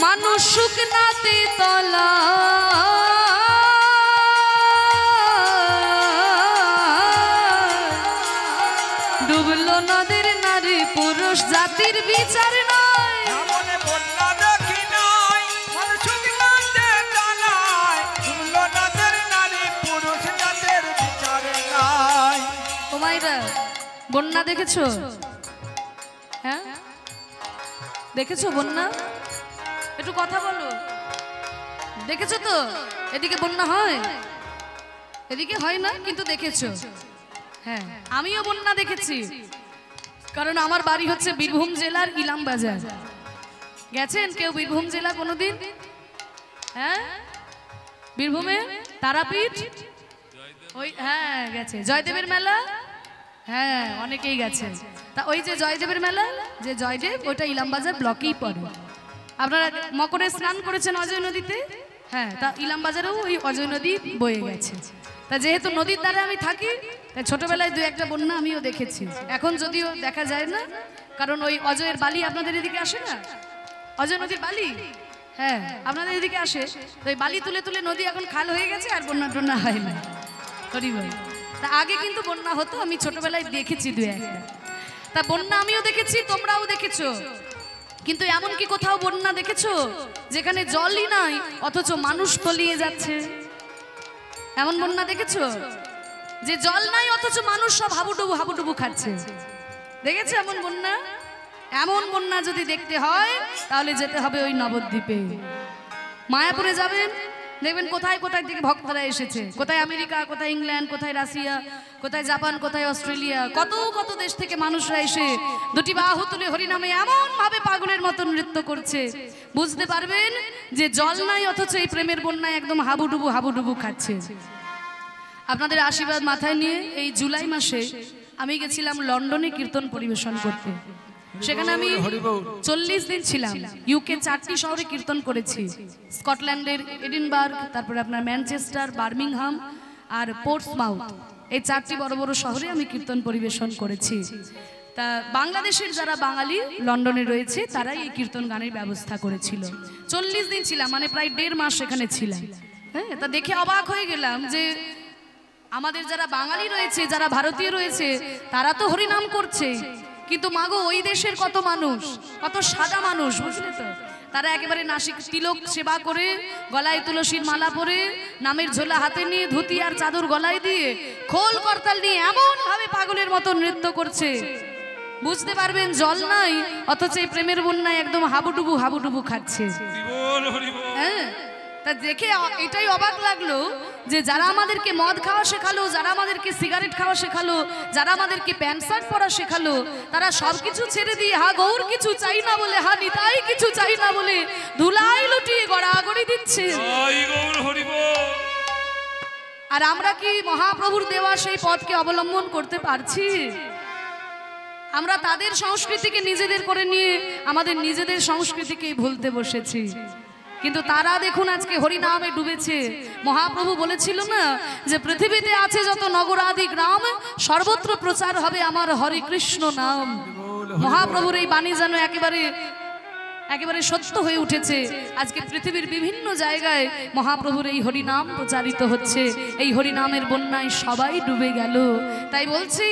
মানুষ শুকনাতে তলা। ডুবলো নদের নারী পুরুষ জাতির বিচার নাই। এমন বন্যা দেখি নাই মানুষ নাচে জানায়। ডুবলো নদের নারী পুরুষ জাতের বিচার নাই। তোমাইরা বন্যা দেখেছো? হ্যাঁ দেখেছো বন্যা? একটু কথা বলো। দেখেছো তো? এদিকে বন্যা হয়, এদিকে হয় না, কিন্তু দেখেছো। হ্যাঁ আমিও বন্যা দেখেছি, কারণ আমার বাড়ি হচ্ছে বীরভূম জেলার ইলাম বাজার। গেছেন কেউ বীরভূম জেলা কোনোদিন? হ্যাঁ বীরভূমে তারাপীঠ, ওই হ্যাঁ গেছে। জয়দেবের মেলা, হ্যাঁ অনেকেই গেছে। তা ওই যে জয়দেবের মেলা, যে জয়দেব, ওটা ইলামবাজার ব্লকেই পড়ে। আপনারা মকরে স্নান করেছেন অজয় নদীতে? হ্যাঁ, তা ইলামবাজারেও ওই অজয় নদী বয়ে গেছে। তা যেহেতু নদীর ধারে আমি থাকি, তাই ছোটবেলায় দু একটা বন্যা আমিও দেখেছি। এখন যদিও দেখা যায় না, কারণ ওই অজয়ের বালি আপনাদের এদিকে আসে না, অজয় নদীর বালি, হ্যাঁ আপনাদের এদিকে আসে। তো ওই বালি তুলে তুলে নদী এখন খাল হয়ে গেছে, আর বন্যা টন্যা হয় না। হরি বল। তা আগে কিন্তু বন্যা হতো, আমি ছোটবেলায় দেখেছি দু একটা। তা বন্যা আমিও দেখেছি, তোমরাও দেখেছো। কিন্তু এমন কি কোথাও বন্যা দেখেছো যেখানে জলই নাই অথচ মানুষ তলিয়ে যাচ্ছে? এমন বন্যা দেখেছো যে জল নাই অথচ মানুষ সব হাবুডুবু হাবুডুবু খাচ্ছে? দেখেছো এমন বন্যা? এমন বন্যা যদি দেখতে হয় তাহলে যেতে হবে ওই নবদ্বীপে। মায়াপুরে যাবেন, দেখবেন কোথায় কোথায় থেকে ভক্তরা এসেছে, কোথায় আমেরিকা, কোথায় ইংল্যান্ড, কোথায় রাশিয়া, কোথায় জাপান, কোথায় অস্ট্রেলিয়া, কত কত দেশ থেকে মানুষরা এসে দুটি বাহু তুলে হরিনামে এমন ভাবে পাগলের মতো নৃত্য করছে, বুঝতে পারবেন যে জল নাই অথচ এই প্রেমের বন্যায় একদম হাবুডুবু খাচ্ছে। আপনাদের আশীর্বাদ মাথায় নিয়ে এই জুলাই মাসে আমি গেছিলাম লন্ডনে কীর্তন পরিবেশন করতে। সেখানে আমি 40 দিন ছিলাম। ইউকে 4টি শহরে কীর্তন করেছি, স্কটল্যান্ডের এডিনবার্গ, তারপরে আপনার ম্যানচেস্টার, বার্মিংহাম আর পোর্টসমাউথ, এই 4টি বড় বড় শহরে আমি কীর্তন পরিবেশন করেছি। তা বাংলাদেশের যারা বাঙালি লন্ডনে রয়েছে তারাই এই কীর্তন গানের ব্যবস্থা করেছিল। 40 দিন ছিলাম, মানে প্রায় 1.5 মাস সেখানে ছিলাম। হ্যাঁ, তা দেখে অবাক হয়ে গেলাম যে আমাদের যারা বাঙালি রয়েছে, যারা ভারতীয় রয়েছে, তারা তো হরিনাম করছে, কিন্তু মাগো ওই দেশের কত মানুষ, কত সাদা মানুষ, বুঝলে তো, তারা একেবারে নাসিক তিলক সেবা করে, গলায় তুলসীর মালা পরে, নামের ঝোলা হাতে নিয়ে, ধুতি আর চাদর গলায় দিয়ে, খোল করতাল নিয়ে এমন ভাবে পাগলের মতো নৃত্য করছে, বুঝতে পারবেন জল নাই অথচ এই প্রেমের বন্যায় একদম হাবুডুবু খাচ্ছে। হ্যাঁ, তা দেখে এটাই অবাক লাগলো যে যারা আমাদেরকে মদ খাওয়া শেখালো, যারা আমাদেরকে সিগারেট খাওয়া শেখালো, যারা আমাদেরকে প্যান্ট শার্ট পরা শেখালো, তারা সবকিছু ছেড়ে দিয়ে হা গৌর কিছু চাই না বলে, হা নিতাই কিছু চাই না বলে ধুলাই লুটিয়ে গড়াগড়ি দিচ্ছে। আর আমরা কি মহাপ্রভুর দেওয়া সেই পথকে অবলম্বন করতে পারছি? আমরা তাদের সংস্কৃতিকে নিজেদের করে নিয়ে আমাদের নিজেদের সংস্কৃতিকে ভুলতে বসেছি। কিন্তু তারা দেখুন আজকে হরিনামে ডুবেছে। মহাপ্রভু বলেছিল না যে পৃথিবীতে আছে যত নগরাদি গ্রাম, সর্বত্র প্রচার হবে আমার হরে কৃষ্ণ নাম। মহাপ্রভুর এই বাণী যেন একেবারে সত্য হয়ে উঠেছে। আজকে পৃথিবীর বিভিন্ন জায়গায় মহাপ্রভুর এই হরিনাম প্রচারিত হচ্ছে। এই হরিনামের বন্যায় সবাই ডুবে গেল। তাই বলছি,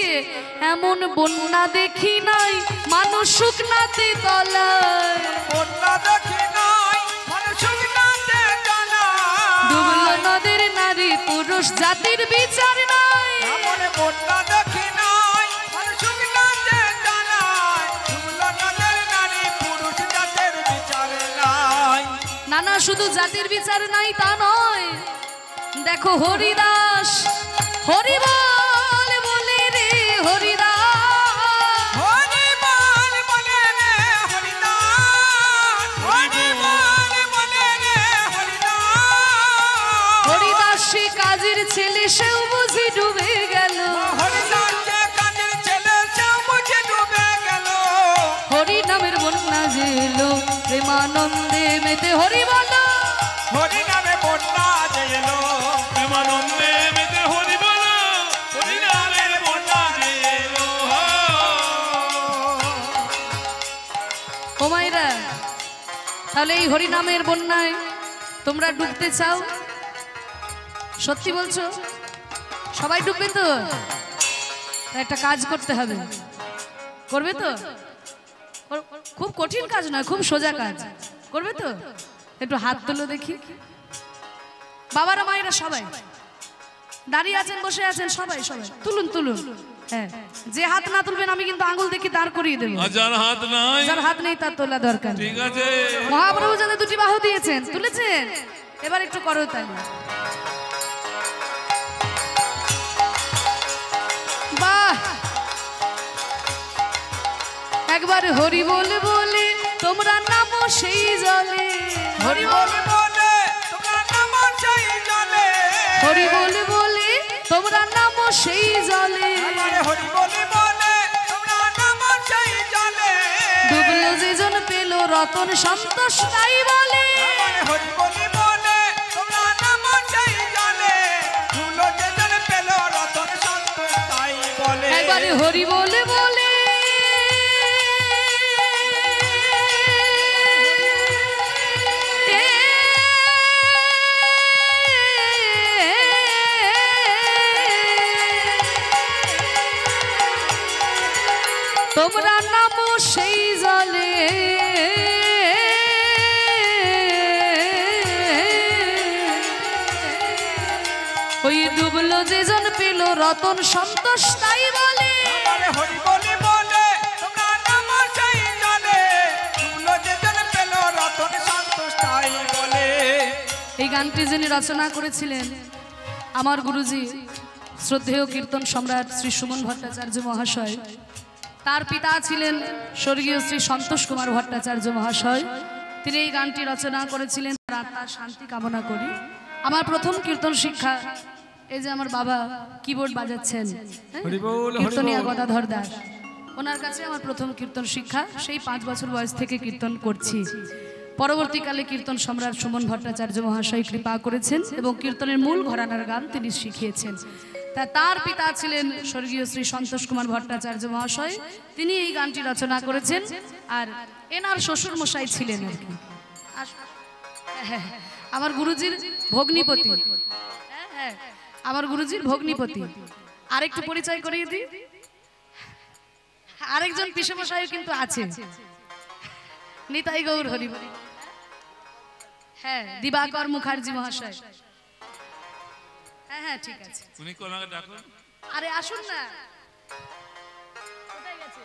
এমন বন্যা দেখি নাই মানুষ শুকনাতে তলায়, বন্যা দেখি নাই মানুষ শুকনাতে তলায়, ডুবলো নদের নারী পুরুষ জাতির বিচার নাই। এমন বন্যা দেখি নাই মানুষ শুকনাতে তলায়, ডুবলো নদের নারী পুরুষ জাতির বিচার নাই। না না, শুধু জাতির বিচার নাই তা নয়, দেখো হরিদাস হরিবল বলে রে হরিদাস, হরিবল বলে রে হরিদাস, হরিবল বলে রে হরিদাস, হরিদাস সে কাজের ছেলে সেও বুঝি ডুবে গেল, হরিদাস যে কাজের ছেলে সেও বুঝি ডুবে গেল। হরি নামের বন্যা যে এলো প্রেমানন্দে মেতে হরি বলো, হরি নামে বন্যা যে এলো প্রেমানন্দে মেতে হরি বলো, হরি নামের বন্যা যে এলো। ও মায়েরা, তাহলে এই হরিনামের বন্যায় তোমরা ডুবতে চাও? সত্যি বলছো? সবাই ডুববে তো? একটা কাজ করতে হবে, করবে তো? খুব কঠিন কাজ নয়, খুব সোজা কাজ, করবে তো? একটু হাত তুলো দেখি। বাবারা মায়েরা সবাই দাঁড়িয়ে আছেন, বসে আছেন, সবাই সবাই তুলুন তুলুন। হ্যাঁ, যে হাত না তুলবেন আমি কিন্তু আঙুল দেখি দাঁড় করিয়ে দেবো। যার হাত নাই, যার হাত নেই তার তোলা দরকার। ঠিক আছে। মহাপ্রভু যাদের দুটি বাহু দিয়েছেন, তুলেছেন, এবার একটু করো তালি। বাহ, একবার হরি বলে বলে তোমরা নামো সেই জলে, হরি বলে বলে তোমরা নামো সেই জলে, হরি বলে বলে তোমরা নামো সেই জলে, আমারে হরি বলে বলে তোমরা নামো সেই জলে, ডুবলো যে জন পেল রতন সন্তোষ তাই বলে, আমারে হরি বলে বলে তোমরা নামো সেই জলে, ডুবলো যে জন পেল রতন সন্তোষ তাই বলে। একবারে হরি বলে বলে তোমরা নামো সেই জলে, ওই ডুবলো যে জন পেল রতন সন্তোষ তাই বলে, আমারে হরি বলে বলে তোমরা নামো সেই জলে, ডুবলো যে জন পেল রতন সন্তোষ তাই বলে। এই গানটি যিনি রচনা করেছিলেন আমার গুরুজি শ্রদ্ধেয় কীর্তন সম্রাট শ্রী সুমন ভট্টাচার্য মহাশয়। তার পিতা ছিলেন স্বর্গীয় শ্রী সন্তোষ কুমার ভট্টাচার্য মহাশয়। তিনি এই গানটি রচনা করেছিলেন, তার আত্মার শান্তি কামনা করি। আমার প্রথম কীর্তন শিক্ষা, এই যে আমার বাবা কিবোর্ড বাজাচ্ছেন, কীর্তনিয়া গদাধর দাস, ওনার কাছে আমার প্রথম কীর্তন শিক্ষা। সেই 5 বছর বয়স থেকে কীর্তন করছি। পরবর্তীকালে কীর্তন সম্রাট সুমন ভট্টাচার্য মহাশয় কৃপা করেছেন এবং কীর্তনের মূল ঘরানার গান তিনি শিখিয়েছেন। তা তার পিতা ছিলেন স্বর্গীয় শ্রী সন্তোষ কুমার ভট্টাচার্য মহাশয়, তিনি এই গানটি রচনা করেছেন। আর এনার শ্বশুর মশাই ছিলেন আর কি আমার গুরুজির ভগ্নিপতি। হ্যাঁ, আমার গুরুজির ভগ্নিপতি। আরেকটু পরিচয় করিয়ে দিই, আরেকজন পিসেমশাই কিন্তু আছে, নিতাই গৌর হরি। হ্যাঁ, দিবাকর মুখার্জি মহাশয়। হ্যাঁ হ্যাঁ, ঠিক আছে। উনি কোনাকে ডাকুন। আরে আসুন না, কোথায় গেছে?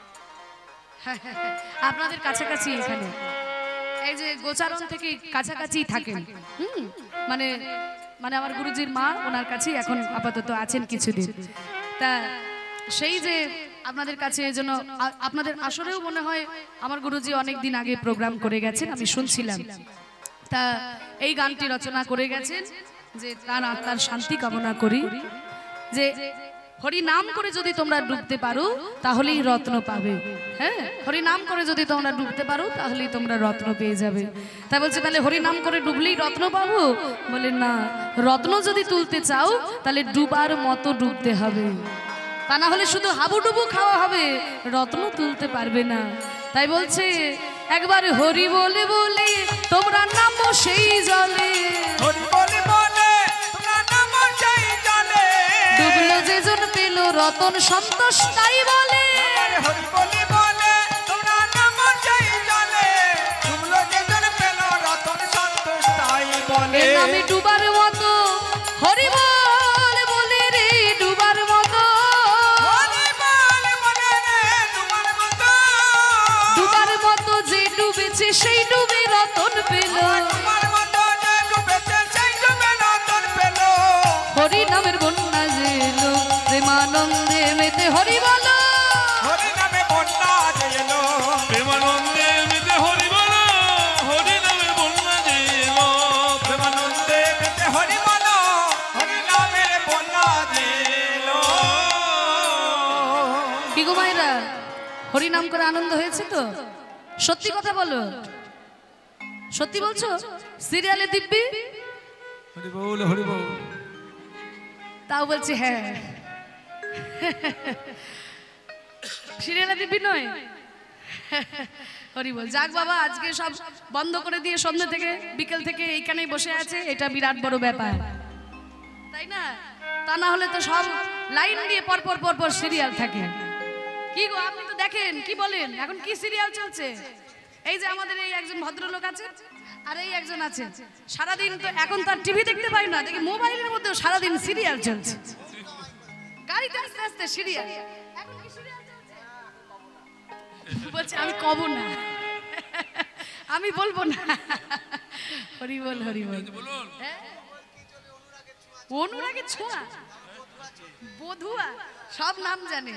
আপনাদের কাছাকাছি এখানে, এই যে গোচারণ থেকে কাছাকাছি থাকেন। মানে মানে আমার গুরুজির মা ওনার কাছেই এখন আপাতত আছেন কিছুদিন। তা সেই যে আপনাদের কাছে যেন আপনাদের আসলেও মনে হয় আমার গুরুজি অনেক দিন আগে প্রোগ্রাম করে গেছেন, আমি শুনছিলাম। তা এই গানটি রচনা করে গেছেন যে তার আত্মার শান্তি কামনা করি, যে হরি নাম করে যদি তোমরা ডুবতে পারো তাহলেই রত্ন পাবে। হ্যাঁ, হরি নাম করে যদি তোমরা ডুবতে পারো তাহলেই তোমরা রত্ন পেয়ে যাবে। তাই বলছে তাহলে হরি নাম করে ডুবলেই রত্ন পাবো? বলে না, রত্ন যদি তুলতে চাও তাহলে ডুবার মতো ডুবতে হবে, তা না হলে শুধু হাবুডুবু খাওয়া হবে, রত্ন তুলতে পারবে না। তাই বলছে একবার হরি বলে বলে তোমরা নামো সেই জলে, হরি বলে বলে তোমরা নামো সেই জলে, ডুবলো যে জন পেল রতন সন্তোষ তাই বলে। হরি বলে বলে তোমরা নামো সেই জলে, ডুবলো যে জন পেল রতন সন্তোষ তাই বলে। এ নামে ডুবার মতো হরি বল বলে রে, ডুবার মতো হরি বলে বলে রে ডুবার মতো, ডুবার মতো যে ডুবেছে সেই ডুবে রতন পেল, ডুবার মতো যে ডুবেছে সেই ডুবে রতন পেল। হরি নামের বন্যা যে এলো প্রেমানন্দে মেতে হরি বলো, হরি নামে বন্যা যে এলো, প্রেমানন্দে মেতে হরি বলো, হরি নামে বন্যা যে এলো, প্রেমানন্দে মেতে হরি বলো, হরি নামে বন্যা যে এলো। কি গো মায়েরা, হরি নাম করে আনন্দ হয়েছে তো? সত্যি কথা বলো, সত্যি বলছো? সিরিয়ালে দিব্যি হরি বল হরি বল, তাও বলছি হ্যাঁ। সিরিয়ালে দিব্যি নয়, হরি বল। যাক বাবা, আজকে সব বন্ধ করে দিয়ে সন্ধ্যে থেকে বিকেল থেকে এইখানেই বসে আছে, এটা বিরাট বড় ব্যাপার, তাই না? তা না হলে তো সব লাইন দিয়ে পরপর পরপর সিরিয়াল থাকে। কি গো, আপনি তো দেখেন, কি বলেন, এখন কি সিরিয়াল চলছে? এই যে আমাদের এই একজন ভদ্রলোক আছে আর এই একজন আছে, সারাদিন তো এখন তার টিভি দেখতে পাই না, দেখি মোবাইলের মধ্যেও সারাদিন সিরিয়াল চলছে, গাড়িতে আস্তে আস্তে সিরিয়াল। এখন কি সিরিয়াল চলছে? বলছে আমি কব না, আমি বলবো না। হরি বল হরি বল। হ্যাঁ? অনুরাগের ছোঁয়া, বধুয়া, সব নাম জানে।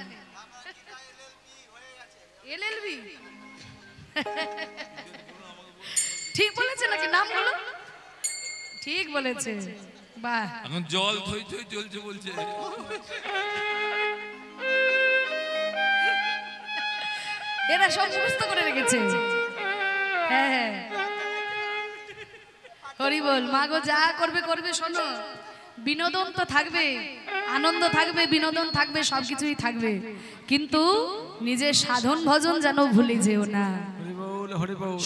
এলএলবি ঠিক বলেছে নাকি? নাম বলো। ঠিক বলেছে, বাহ। এখন জল থই থই চলছে বলছে। এরা সব মুখস্থ করে রেখেছে। হ্যাঁ হ্যাঁ, হরি বল। মা গো, যা করবে করবে, শোনো, বিনোদন তো থাকবে, আনন্দ থাকবে, বিনোদন থাকবে, সবকিছুই থাকবে, কিন্তু নিজের সাধন ভজন যেন ভুলে যেও না।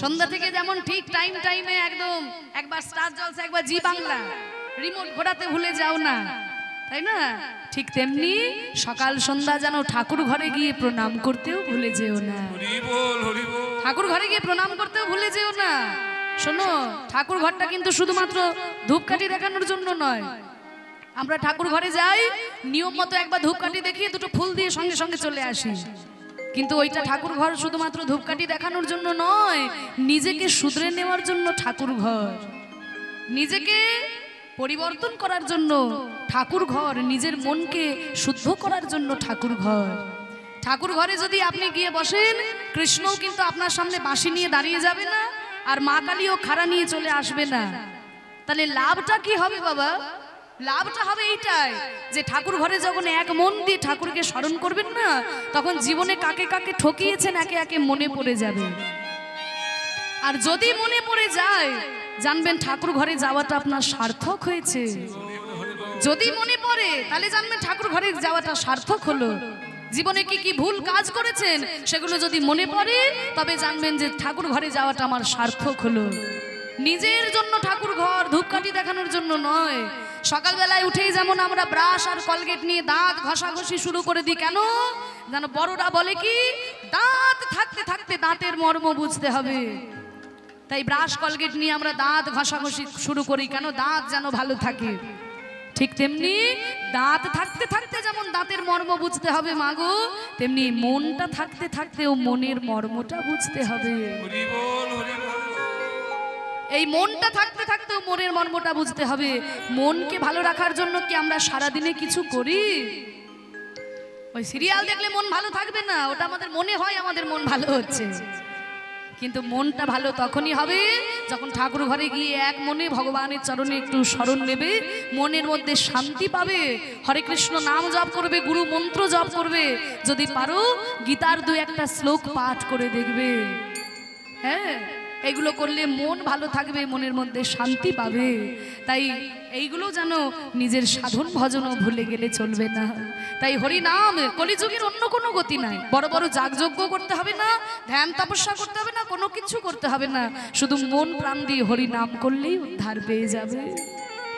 সন্ধ্যা থেকে যেমন ঠিক টাইমে একদম একবার স্টার জলসা, একবার জি বাংলা রিমোট ঘোরাতে ভুলে যাও না, তাই না? ঠিক তেমনি সকাল সন্ধ্যা যেন ঠাকুর ঘরে গিয়ে প্রণাম করতেও ভুলে যেও না। হরি বল হরি বল। ঠাকুর ঘরে গিয়ে প্রণাম করতেও ভুলে যেও না। শোনো, ঠাকুর ঘরটা কিন্তু শুধুমাত্র ধূপকাঠি দেখানোর জন্য নয়। আমরা ঠাকুর ঘরে যাই, নিয়ম মতো একবার ধূপকাঠি দেখিয়ে দুটো ফুল দিয়ে সঙ্গে সঙ্গে চলে আসি, কিন্তু ওইটা ঠাকুর ঘর শুধুমাত্র ধূপকাঠি দেখানোর জন্য নয়, নিজেকে শুধরে নেওয়ার জন্য ঠাকুর ঘর। নিজেকে পরিবর্তন করার জন্য ঠাকুর ঘর, নিজের মনকে শুদ্ধ করার জন্য ঠাকুর ঘর। ঠাকুর ঘরে যদি আপনি গিয়ে বসেন, কৃষ্ণও কিন্তু আপনার সামনে বাঁশি নিয়ে দাঁড়িয়ে যাবে না, আর মা কালীও খাড়া নিয়ে চলে আসবে না। তাহলে লাভটা কি হবে বাবা? লাভটা হবে এইটাই যে ঠাকুর ঘরে যখন এক মন দিয়ে ঠাকুরকে স্মরণ করবেন না, তখন জীবনে কাকে কাকে ঠকিয়েছেন একে একে মনে পড়ে যাবে। আর যদি মনে পড়ে যায়, জানবেন ঠাকুর ঘরে যাওয়াটা আপনার সার্থক হয়েছে। যদি মনে পড়ে তাহলে জানবেন ঠাকুর ঘরে যাওয়াটা সার্থক হলো। জীবনে কি কি ভুল কাজ করেছেন সেগুলো যদি মনে পড়ে, তবে জানবেন যে ঠাকুর ঘরে যাওয়াটা আমার সার্থক হলো। নিজের জন্য ঠাকুর ঘর ধূপকাঠি দেখানোর জন্য নয়। সকালবেলায় উঠেই যেমন আমরা ব্রাশ আর কলগেট নিয়ে দাঁত ঘষাঘষি শুরু করে দিই, কেন জানো? বড়রা বলে কি, দাঁত থাকতে থাকতে দাঁতের মর্ম বুঝতে হবে। তাই ব্রাশ কলগেট নিয়ে আমরা দাঁত ঘষাঘষি শুরু করি, কেন? দাঁত যেন ভালো থাকে। ঠিক তেমনি দাঁত থাকতে থাকতে যেমন দাঁতের মর্ম বুঝতে হবে মাগো, তেমনি মনটা থাকতে থাকতেও মনের মর্মটা বুঝতে হবে। এই মনটা থাকতে থাকতেও মনের মর্মটা বুঝতে হবে। মনকে ভালো রাখার জন্য কি আমরা সারাদিনে কিছু করি? ওই সিরিয়াল দেখলে মন ভালো থাকবে না, ওটা আমাদের মনে হয় আমাদের মন ভালো হচ্ছে, কিন্তু মনটা ভালো তখনই হবে যখন ঠাকুর ঘরে গিয়ে এক মনে ভগবানের চরণে একটু স্মরণ নেবে, মনের মধ্যে শান্তি পাবে, হরে কৃষ্ণ নাম জপ করবে, গুরু মন্ত্র জপ করবে, যদি পারো গীতার দু একটা শ্লোক পাঠ করে দেখবে। হ্যাঁ, এগুলো করলে মন ভালো থাকবে, মনের মধ্যে শান্তি পাবে। তাই এইগুলো যেন নিজের সাধন ভজনও ভুলে গেলে চলবে না। তাই হরি নাম, কলিযুগের অন্য কোনো গতি নাই। বড় বড় যাগযজ্ঞ করতে হবে না, ধ্যান তপস্যা করতে হবে না, কোনো কিছু করতে হবে না, শুধু মন প্রাণ দিয়ে হরি নাম করলেই উদ্ধার পেয়ে যাবে।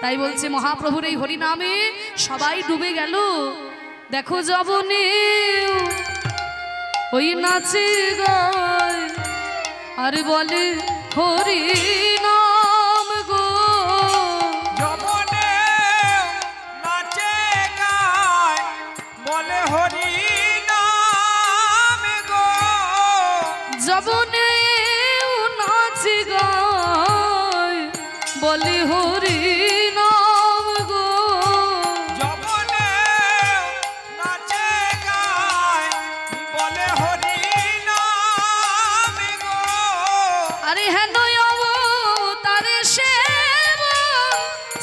তাই বলছে মহাপ্রভুর এই হরি নামে সবাই ডুবে গেল। দেখো যবনে ওই নাচে গায় আর বলে হরি নাম গো, যবনে নাচে গায় বলে হরি নাম গো, যবনে নাচে গায় বলে হরি নাম গো, যবনে নাচে গায় বলে হরি নাম গো, আরে হেন তারে সেব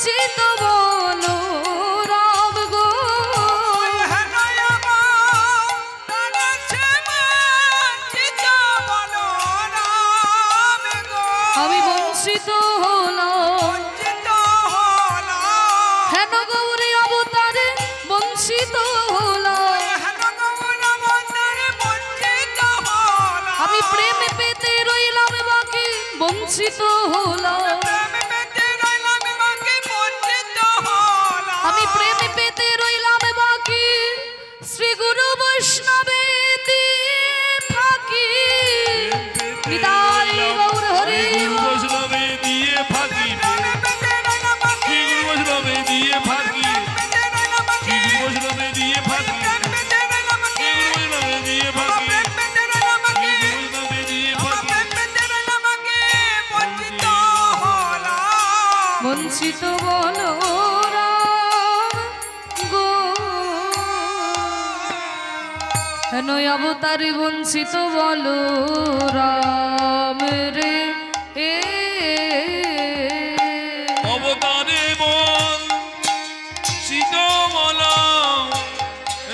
চিত বলো রাম গো, আমি বঞ্চিত হলাম, হেন গৌরী অবতারে বঞ্চিত হলাম, আমি প্রেম পেতে রইলাম বাকি বঞ্চিত হলাম, আমি প্রেম পেতে রইলাম বাকি শ্রী গুরু বৈষ্ণবে ফাঁকি, নিতাই গৌর হরি বৈষ্ণবে দিয়ে ফাঁকি, বৈষ্ণবে দিয়ে ফাঁকি, বৈষ্ণবে দিয়ে ফাঁকি, বৈষ্ণবে দিয়ে ফাঁকি, বৈষ্ণবে দিয়ে ফাঁকি, বঞ্চিত বলো রাম গো, হেন অবতারে বঞ্চিত বলো রাম রে এ, অবতারে মন শীত বলা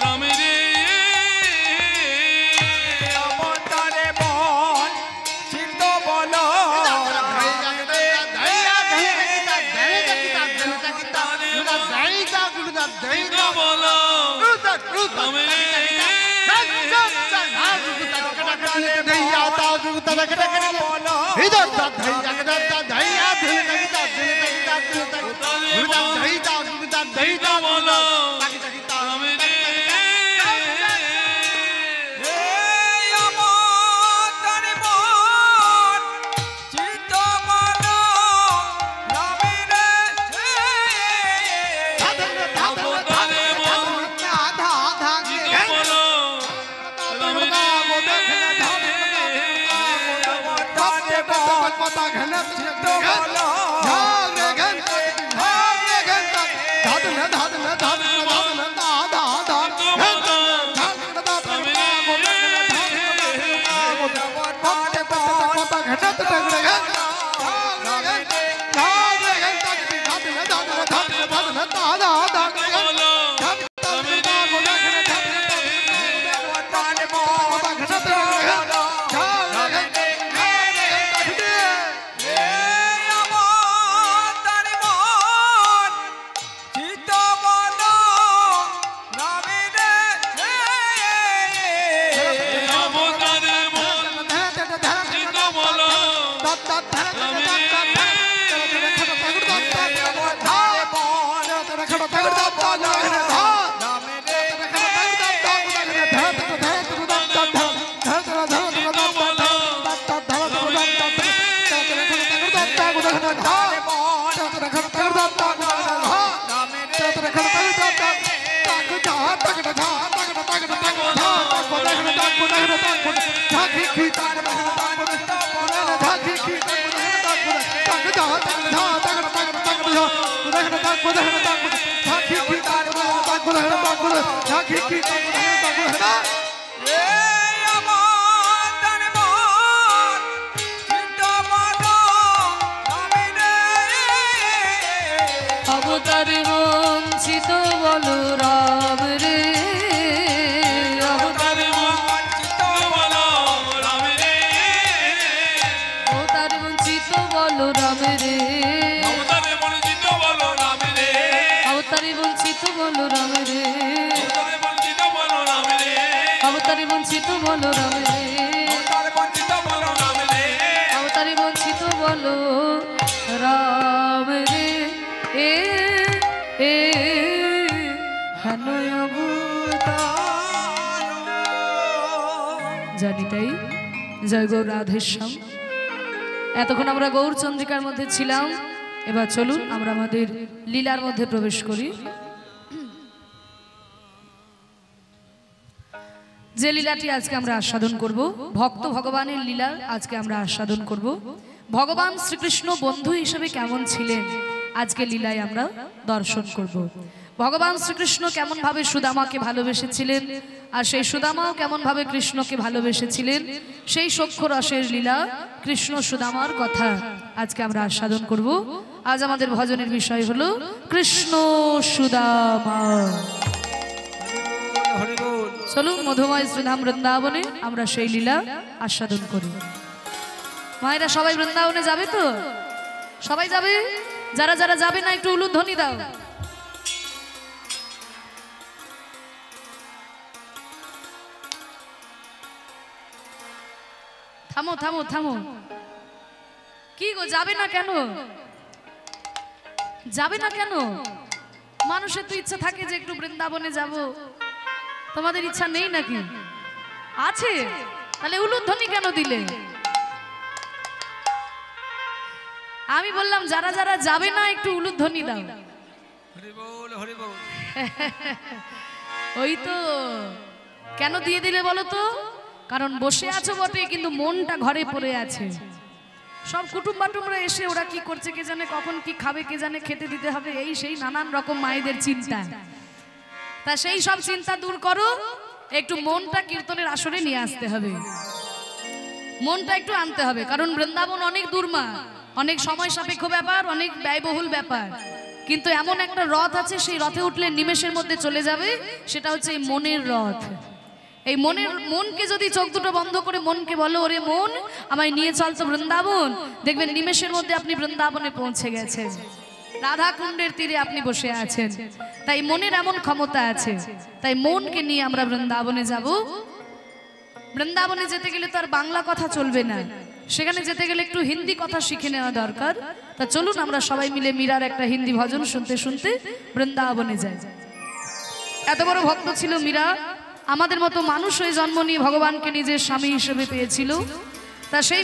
রামে রে, অবতারে বল চিত্ত বল শীত বলা রামে রে, শীত বলা রামে রে, অবতারে বল চিত্ত বল রামে রে, অবতারে মন শীত বলা রামে রে, অবতারে বল চিত্ত বল অবতার বঞ্চিত বলো রাম রে অবতার বঞ্চিত বলো রাম রে অবতার বঞ্চিত বলো রাম রে অবতার বঞ্চিত বলো রাম রে অবতারি বঞ্চিত বলো রাম রে অবতার বঞ্চিত বলো রাম রে অবতারি বঞ্চিত বলো রাম রে অবতার বঞ্চিত বলো রাম রে অবতারি বঞ্চিত বলো রাম রে এ এ হানয় অবতার। জানি তাই জয় গৌর রাধেশ্যাম। এতক্ষণ আমরা গৌরচন্দ্রিকার মধ্যে ছিলাম, এবার চলুন আমরা আমাদের লীলার মধ্যে প্রবেশ করি। যে লীলাটি আজকে আমরা আস্বাদন করব, ভক্ত ভগবানের লীলা আজকে আমরা আস্বাদন করব। ভগবান শ্রীকৃষ্ণ বন্ধু হিসেবে কেমন ছিলেন আজকে লীলায় আমরা দর্শন করব। ভগবান শ্রীকৃষ্ণ কেমন ভাবে সুদামাকে ভালোবেসেছিলেন আর সেই সুদামাও কেমন ভাবে কৃষ্ণকে ভালোবেসেছিলেন, সেই সখ্য রসের লীলা কৃষ্ণ সুদামার কথা আজকে আমরা আস্বাদন করব। আজ আমাদের ভজনের বিষয় হলো কৃষ্ণ সুদামা। চলুন মধুময় শ্রীধাম বৃন্দাবনে আমরা সেই লীলা আস্বাদন করি। মায়েরা সবাই বৃন্দাবনে যাবে তো? সবাই যাবে? যারা যারা যাবে না একটু উলুধ্বনি দাও। থামো থামো থামো, কি গো যাবে না কেন? যাবে না কেন? মানুষের তো ইচ্ছা থাকে যে একটু বৃন্দাবনে যাব, তোমাদের ইচ্ছা নেই নাকি? আছে, তাহলে উলুধ্বনি কেন দিলে? আমি বললাম যারা যারা যাবে না একটু উলুধ্বনি দাও। হরি বল হরি বল। ওই তো, কেন দিয়ে দিলে বলো তো? কারণ বসে আছো বটে কিন্তু মনটা ঘরে পড়ে আছে। সব কুটুম বাটুমরা এসে ওরা কি করছে কে জানে, কখন কি খাবে কে জানে, খেতে দিতে হবে, এই সেই নানান রকম মায়েদের চিন্তা। তা সেই সব চিন্তা দূর করো, একটু মনটা কীর্তনের আসরে নিয়ে আসতে হবে, মনটা একটু আনতে হবে। কারণ বৃন্দাবন অনেক দূর মা, অনেক সময় সাপেক্ষ ব্যাপার, অনেক ব্যয়বহুল ব্যাপার, কিন্তু এমন একটা রথ আছে সেই রথে উঠলে নিমেষের মধ্যে চলে যাবে, সেটা হচ্ছে এই মনের রথ। এই মনকে যদি চোখ দুটো বন্ধ করে মনকে বলো ওরে মন আমায় নিয়ে চল তো বৃন্দাবন, দেখবেন নিমেষের মধ্যে আপনি বৃন্দাবনে পৌঁছে গেছেন, রাধা কুণ্ডের তীরে আপনি বসে আছেন। তাই মনের এমন ক্ষমতা আছে, তাই মনকে নিয়ে আমরা বৃন্দাবনে যাব। বৃন্দাবনে যেতে গেলে তো আর বাংলা কথা চলবে না, সেখানে যেতে গেলে একটু হিন্দি কথা শিখে নেওয়া দরকার। তা চলুন আমরা সবাই মিলে মীরার একটা হিন্দি ভজন শুনতে শুনতে বৃন্দাবনে যাই। এত বড় ভক্ত ছিল মীরা, আমাদের মতো মানুষ হয়ে জন্ম নিয়ে ভগবানকে নিজের স্বামী হিসেবে পেয়েছিল। তা সেই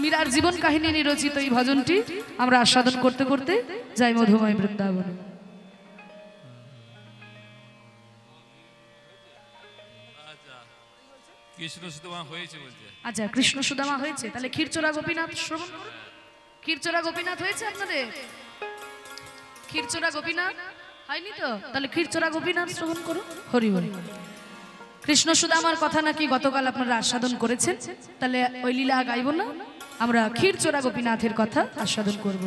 মীরার জীবন কাহিনী নিয়ে রচিত এই ভজনটি আমরা আস্বাদন করতে করতে যাই মধুময় বৃন্দাবনে। কৃষ্ণ সুদামা হয়েছে বলছে। আচ্ছা কৃষ্ণ সুদামা হয়েছে, তাহলে ক্ষীরচোরা গোপীনাথ শ্রবণ করুন। ক্ষীরচোরা গোপীনাথ হয়েছে আপনাদের? ক্ষীরচোরা গোপীনাথ হয়নি তো? তাহলে ক্ষীরচোরা গোপীনাথ শ্রবণ করো। হরি হরি। কৃষ্ণ সুদামার কথা নাকি গতকাল আপনারা আস্বাদন করেছেন, তাহলে ওই লীলা গাইব না, আমরা ক্ষীরচোরা গোপীনাথের কথা আস্বাদন করব।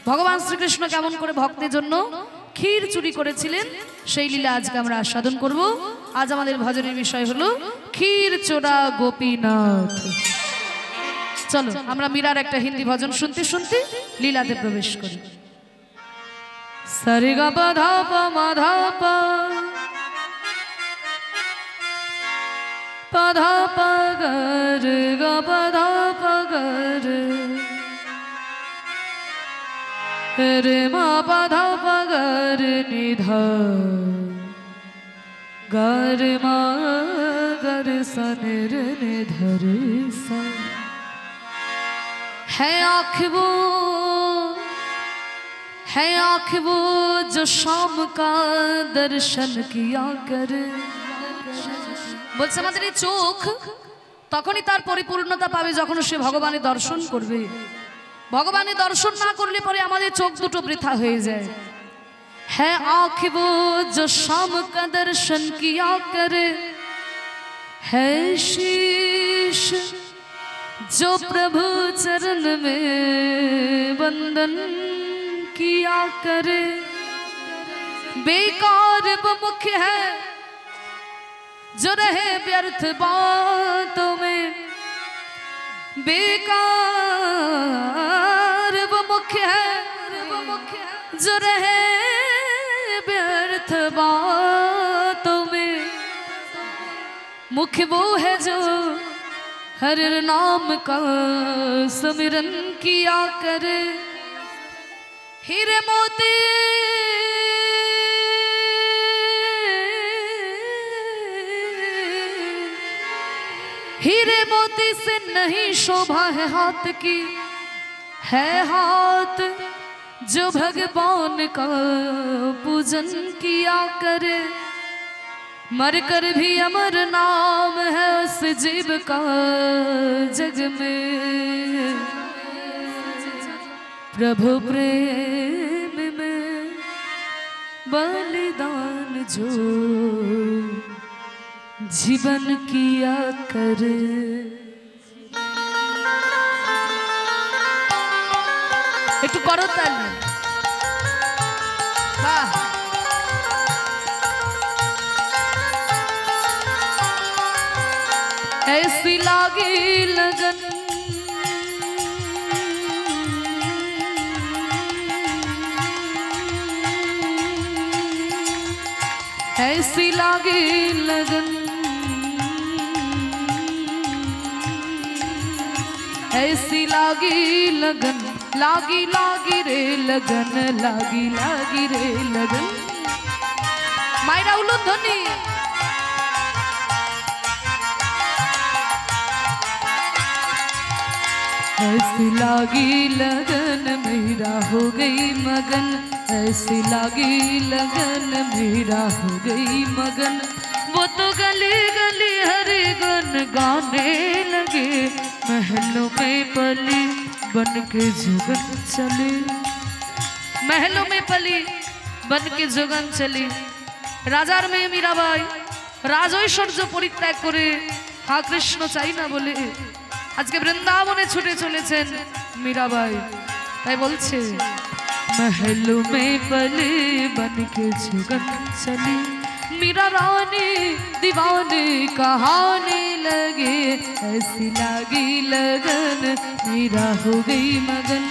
ভগবান শ্রীকৃষ্ণ কেমন করে ভক্তের জন্য ক্ষীর চুরি করেছিলেন সেই লীলা আজকে আমরা আস্বাদন করব। আজ আমাদের ভজনের বিষয় হলো ক্ষীরচোরা গোপীনাথ। চলো আমরা মীরার একটা হিন্দি ভজন শুনতে শুনতে লীলাতে প্রবেশ করি। সারে গা পা ধা পা মা ধা পা পা ধা পা গা রে গা পা ধা পা গা রে রে মা পা ধা পা গা রে নি ধা গা রে মা গা রে সা নে রে নি ধা রে সা। है आँख वो जो शाम का दर्शन किया करे। বলছে আমাদের এই চোখ তখনই তার পরিপূর্ণতা পাবে যখন সে ভগবানের দর্শন করবে। ভগবানের দর্শন না করলে পরে আমাদের চোখ দুটো বৃথা হয়ে যায়। है आँख वो जो शाम का दर्शन किया करे, है शीश जो प्रभु चरण में वंदन किया करे। बेकार वो मुख है जो रहे व्यर्थ बातों में, बेकार वो मुख है जो रहे व्यर्थ बातों में। मुख वो है जो हर नाम का सुमिरन किया करे। हीरे मोती हीरे मोती से नहीं शोभा है हाथ की, है हाथ जो भगवान का पूजन किया करे। मर कर भी अमर नाम है उस जीव का जग में। प्रभु प्रेम में बलिदान जो जीवन किया करे। একটু করো তালি। বাহ, ऐसी लागी लगन ऐसी लागी लगन ऐसी लागी लगन लागी लागी रे लगन लागी लागी रे लगन। मायरा उलुध्वनि। ऐसी लागी लगन मेरा हो गई मगन, ऐसी लागी लगन मेरा हो गई मगन। वो तो गली गली हरे गन गाने लगे, महलों में पली बन के जुगन चली। महलों में पली बन के जुगन चली। राजार में मीराबाई राजैश्वर्य परित्याग करे हाँ कृष्ण चाই না বলে আজকে বৃন্দাবনে ছুটে চলেছেন मीराबाई। তাই বলছে महलों में पले बन के जुगन चली, मीरा रानी दीवाने कहाने लगे। ऐसी लागी लगन मीरा हो गई मगन।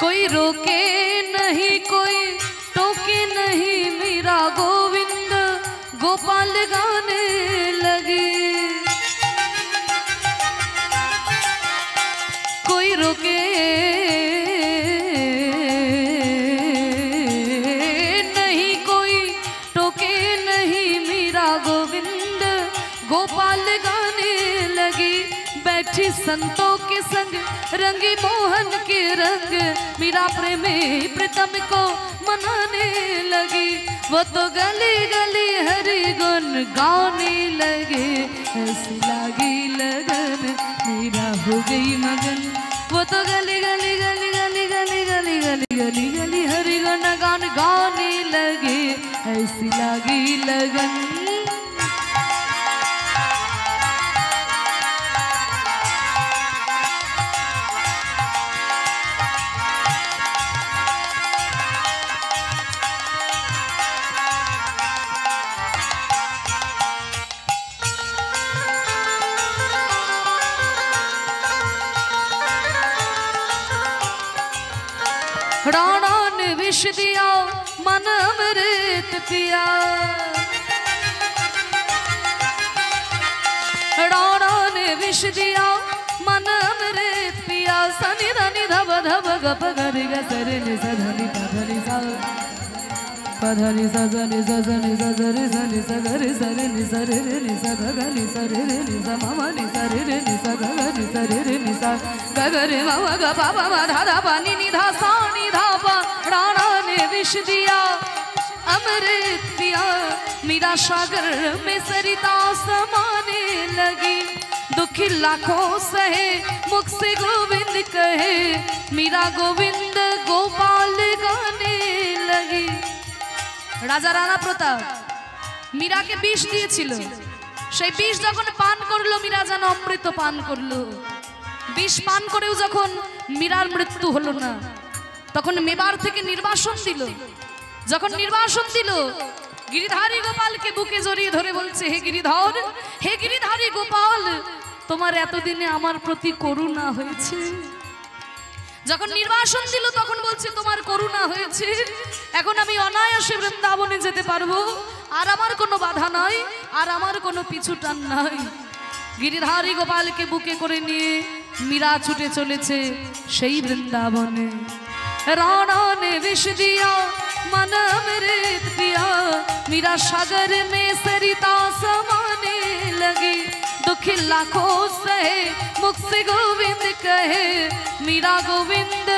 कोई रोके नहीं कोई टोके नहीं, मीरा गोविंद गोपाल गाने लगे। कोई रोके नहीं कोई टोके नहीं, मीरा गोविंद गोपाल गाने लगी, बैठी संतों के संग रंगी मोहन के रंग, मीरा प्रेमी प्रीतम को मनाने लगी। वो तो गली गली हरि गुण गाने लगे, ऐसी लगी लगन मीरा हो गई मगन। वो तो गली गली गली गली गली गली गली गली गली हरि गुण गान गाने लगे, ऐसी लगी लगन। राणा ने विष दिया मन अमृत पिया, राणा ने विष दिया मन अमृत पिया। सनि धनि धब धब गप गरि ग सरि नि स धनि प धनि सा प धनि स धनि स धनि स धरि सनि स गरि सरि नि स रि रि नि स ग ग नि स रि रि नि स म म नि स रि रि नि स ग ग नि स रि रि नि स ग ग रि म म ग प प म धा धा प नि नि धा सा नि धा प। राणा ने विष दिया अमृत पिया, मीरा सागर में सरिता समाने लगी। दुखी लाखों सहे मुख से गोविंद कहे, मीरा गोविंद गोपाल गाने लगी। রাজা রানা প্রতাপ মীরাকে বিষ দিয়েছিল, সেই বিষ যখন পান করলো মীরা যেন অমৃত পান করলো। বিষ পান করেও যখন মীরার মৃত্যু হলো না, তখন মেবার থেকে নির্বাসন দিল। যখন নির্বাসন দিল, গিরিধারী গোপালকে বুকে জড়িয়ে ধরে বলছে, হে গিরিধর, হে গিরিধারী গোপাল, তোমার এতদিনে আমার প্রতি করুণা হয়েছে। যখন নির্বাসন দিল তখন বলছে, তোমার করুণা হয়েছে, এখন আমি অনায়াসে বৃন্দাবনে যেতে পারবো, আর আমার কোনো বাধা নাই, আর আমার কোনো পিছু টান নাই। গিরিধারী গোপালকে বুকে করে নিয়ে মীরা ছুটে চলেছে সেই বৃন্দাবনে। राणा ने विष दिया मन अमृत पिया, मीरा सागर में सरिता समाने लगी। दुखी लाखों सहे मुख से गोविंद कहे, मीरा गोविंद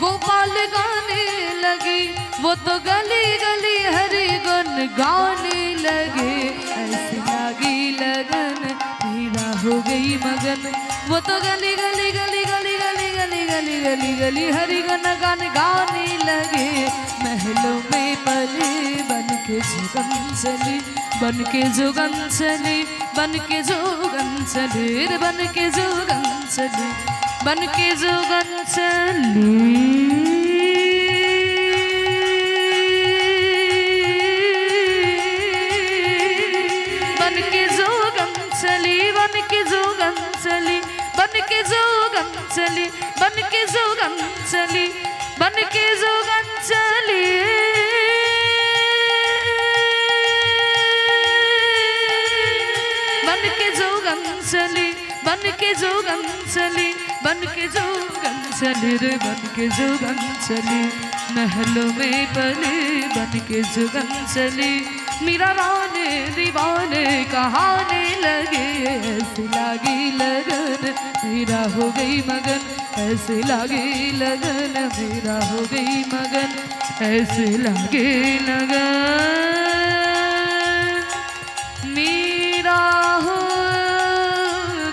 गोपाल गाने लगी। वो तो गली गली हरि गुण गाने लगे, ऐसी लगी लगन मीरा हो गई मगन। वो तो गली गली गली गली गली गली गली गली गली हरि गुण गान गाने लगे। महलों में पले बन के जुगन चली, बन के जुगन चली, बन के जुगन चली, बन के जुगन चली, बन के जुगन चली। बन के जोगन चली, बन के जोगन चली, बन के जोगन चली, बन के जोगन चली, बन के जोगन चली। बन के जोगन चली, बन के जोगन चली, बन के जोगन चली रे, बन के जोगन चली। महलों में पले बन के जोगन चली, मीरा राने दीवाने कहाने लगे। ऐसी लागी लगन मीरा हो गई मगन, ऐसी लागी लगन मीरा हो गई मगन, ऐसी लागी लगन मीरा हो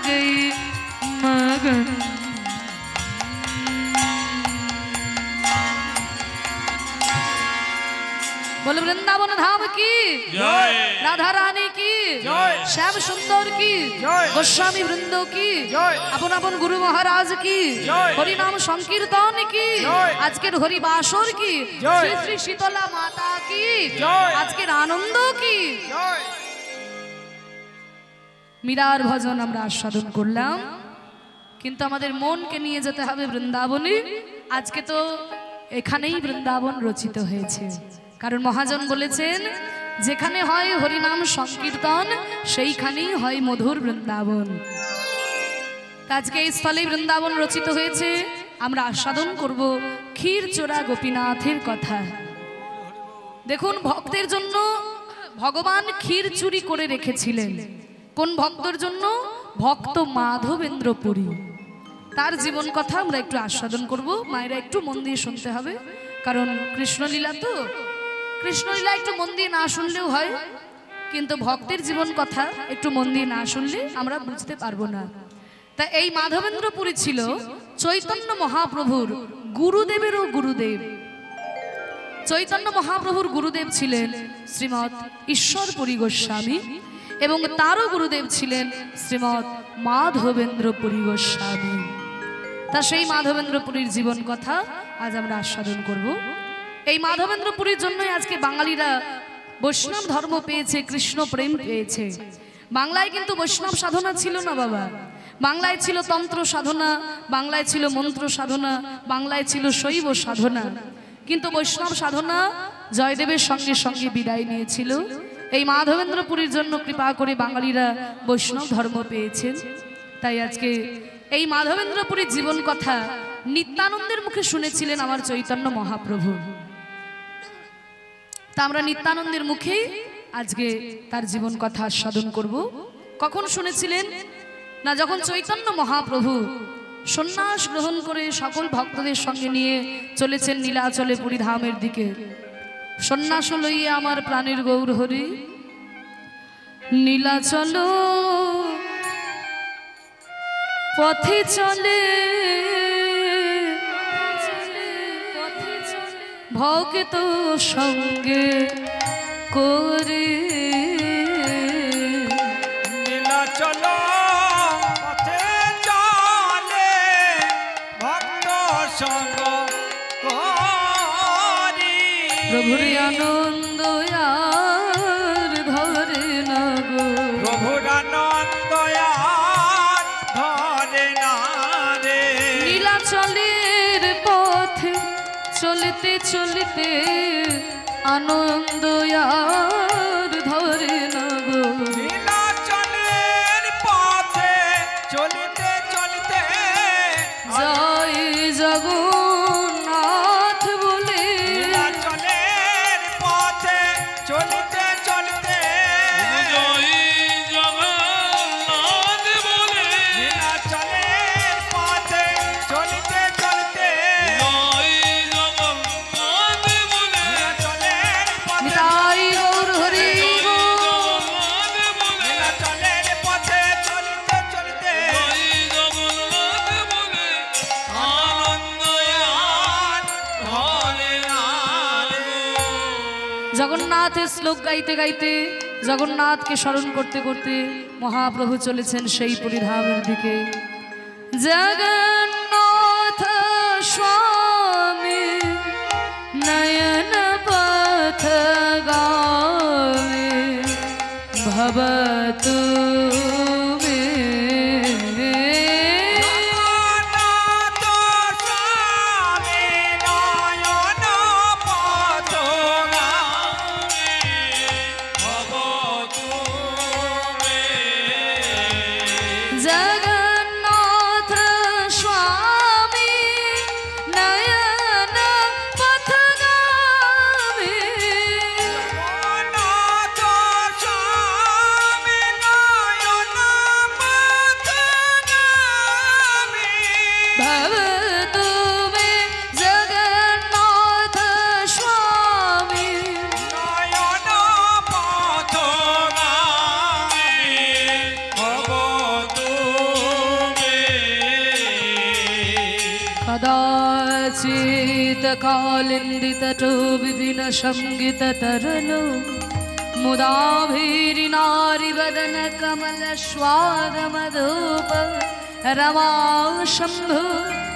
गई मगन। बोल वृंदावन धाम की जय, राधा रानी की जय, श्याम सुंदर की जय, गोस्वामी वृंदों की जय, अपन अपन गुरु महाराज की जय, हरि नाम संकीर्तन की जय, আজকের হরি বাসর की जय, श्री श्री शीतला माता की जय, আজকের আনন্দ की। জয়। মীরার ভজন আমরা আস্বাদন করলাম, কিন্তু আমাদের মনকে নিয়ে যেতে হবে বৃন্দাবনে। আজকে তো এখানেই বৃন্দাবন রচিত হয়েছে, কারণ মহাজন বলেছেন যেখানে হয় হরিনাম সংকীর্তন সেইখানেই হয় মধুর বৃন্দাবন। আজকে এই স্থলেই বৃন্দাবন রচিত হয়েছে, আমরা আস্বাদন করব ক্ষীর চোরা গোপীনাথের কথা। দেখুন, ভক্তের জন্য ভগবান ক্ষীর চুরি করে রেখেছিলেন। কোন ভক্তর জন্য? ভক্ত মাধবেন্দ্র পুরী, তার জীবন কথা আমরা একটু আস্বাদন করব। মায়েরা একটু মন দিয়ে শুনতে হবে, কারণ কৃষ্ণলীলা তো, কৃষ্ণলীলা একটু মন দিয়ে না শুনলেও হয়, কিন্তু ভক্তের জীবন কথা একটু মন দিয়ে না শুনলে আমরা বুঝতে পারবো না। তা এই মাধবেন্দ্র পুরী ছিল চৈতন্য মহাপ্রভুর গুরুদেবেরও গুরুদেব। চৈতন্য মহাপ্রভুর গুরুদেব ছিলেন শ্রীমৎ ঈশ্বরপুরী গোস্বামী এবং তারও গুরুদেব ছিলেন শ্রীমৎ মাধবেন্দ্র পুরী গোস্বামী। তা সেই মাধবেন্দ্র পুরীর জীবন কথা আজ আমরা আস্বাদন করব। এই মাধবেন্দ্র পুরীর জন্যই আজকে বাঙালিরা বৈষ্ণব ধর্ম পেয়েছে, কৃষ্ণ প্রেম পেয়েছে। বাংলায় কিন্তু বৈষ্ণব সাধনা ছিল না বাবা, বাংলায় ছিল তন্ত্র সাধনা, বাংলায় ছিল মন্ত্র সাধনা, বাংলায় ছিল শৈব সাধনা, কিন্তু বৈষ্ণব সাধনা জয়দেবের সঙ্গে সঙ্গে বিদায় নিয়েছিল। এই মাধবেন্দ্র পুরীর জন্য কৃপা করে বাঙালিরা বৈষ্ণব ধর্ম পেয়েছেন। তাই আজকে এই মাধবেন্দ্র পুরীর জীবন কথা নিত্যানন্দের মুখে শুনেছিলেন আমার চৈতন্য মহাপ্রভু। তা আমরা নিত্যানন্দের মুখেই আজকে তার জীবন কথা আস্বাদন করব। কখন শুনেছিলেন না, যখন চৈতন্য মহাপ্রভু সন্ন্যাস গ্রহণ করে সকল ভক্তদের সঙ্গে নিয়ে চলেছেন নীলাচলে পুরী ধামের দিকে। সন্ন্যাস লইয়া আমার প্রাণের গৌর হরি, নীলাচল পথে চলে ভক্ত সঙ্গে করে, নীলাচল পথে চলে ভক্ত সঙ্গ করি, প্রভুর আনন্দ আর ধরে না গো, প্রভুর আনন্দ আর ধরে না রে, নীলাচলের পথে চলতে চলতে আনন্দ আর ধরে না গো, নীলাচলের পথে চলিতে চলিতে জয় জগন্নাথ বলে, নীলাচলের পথে চলিতে চলিতে জয় জগন্নাথ বলে, নীলাচলের পথে চলিতে চলিতে জয় জগন্নাথ বলে, নীলাচলের পথে নিতাই গৌর হরি গো, জগন্নাথ বলে, নীলাচলের পথে চলিতে চলিতে জয় জগন্নাথ বলে, আনন্দ আর ধরে না রে। জগন্নাথের শ্লোক গাইতে গাইতে, জগন্নাথকে স্মরণ করতে করতে মহাপ্রভু চলেছেন সেই পুরীধামের দিকে। জগন্নাথ স্বামী নয়ন পথ গামে ভবতু মে, জগন্নাথ স্বামী নয়ন পথগামী ভবতু মে, জগন্নাথ স্বামী নয়ন পথ গামে, জগন্নাথ স্বামী নয়ন পথগামী ভবতু মে জগন্নাথ স্বামী, নয়ন পথগামী ভবতু মে, কদাচিৎ কালিন্দিতটো বিপিন সঙ্গীত তরলো মুদাভিরিনারি বদন কমল স্বাদ মধুপ, রমা শম্ভু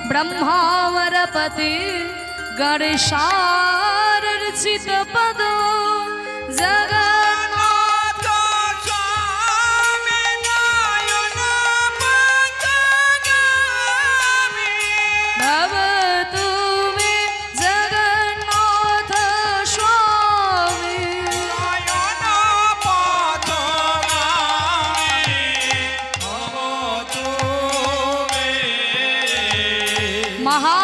ব্রহ্মাবরপতি গণেশার্চিত পদ, জগন্নাথ জগন্নাথ স্বামী নয়ন পথগামী ভবতু মে জগন্নাথ স্বামী, নয়ন পথগামী ভবতু মে, মহা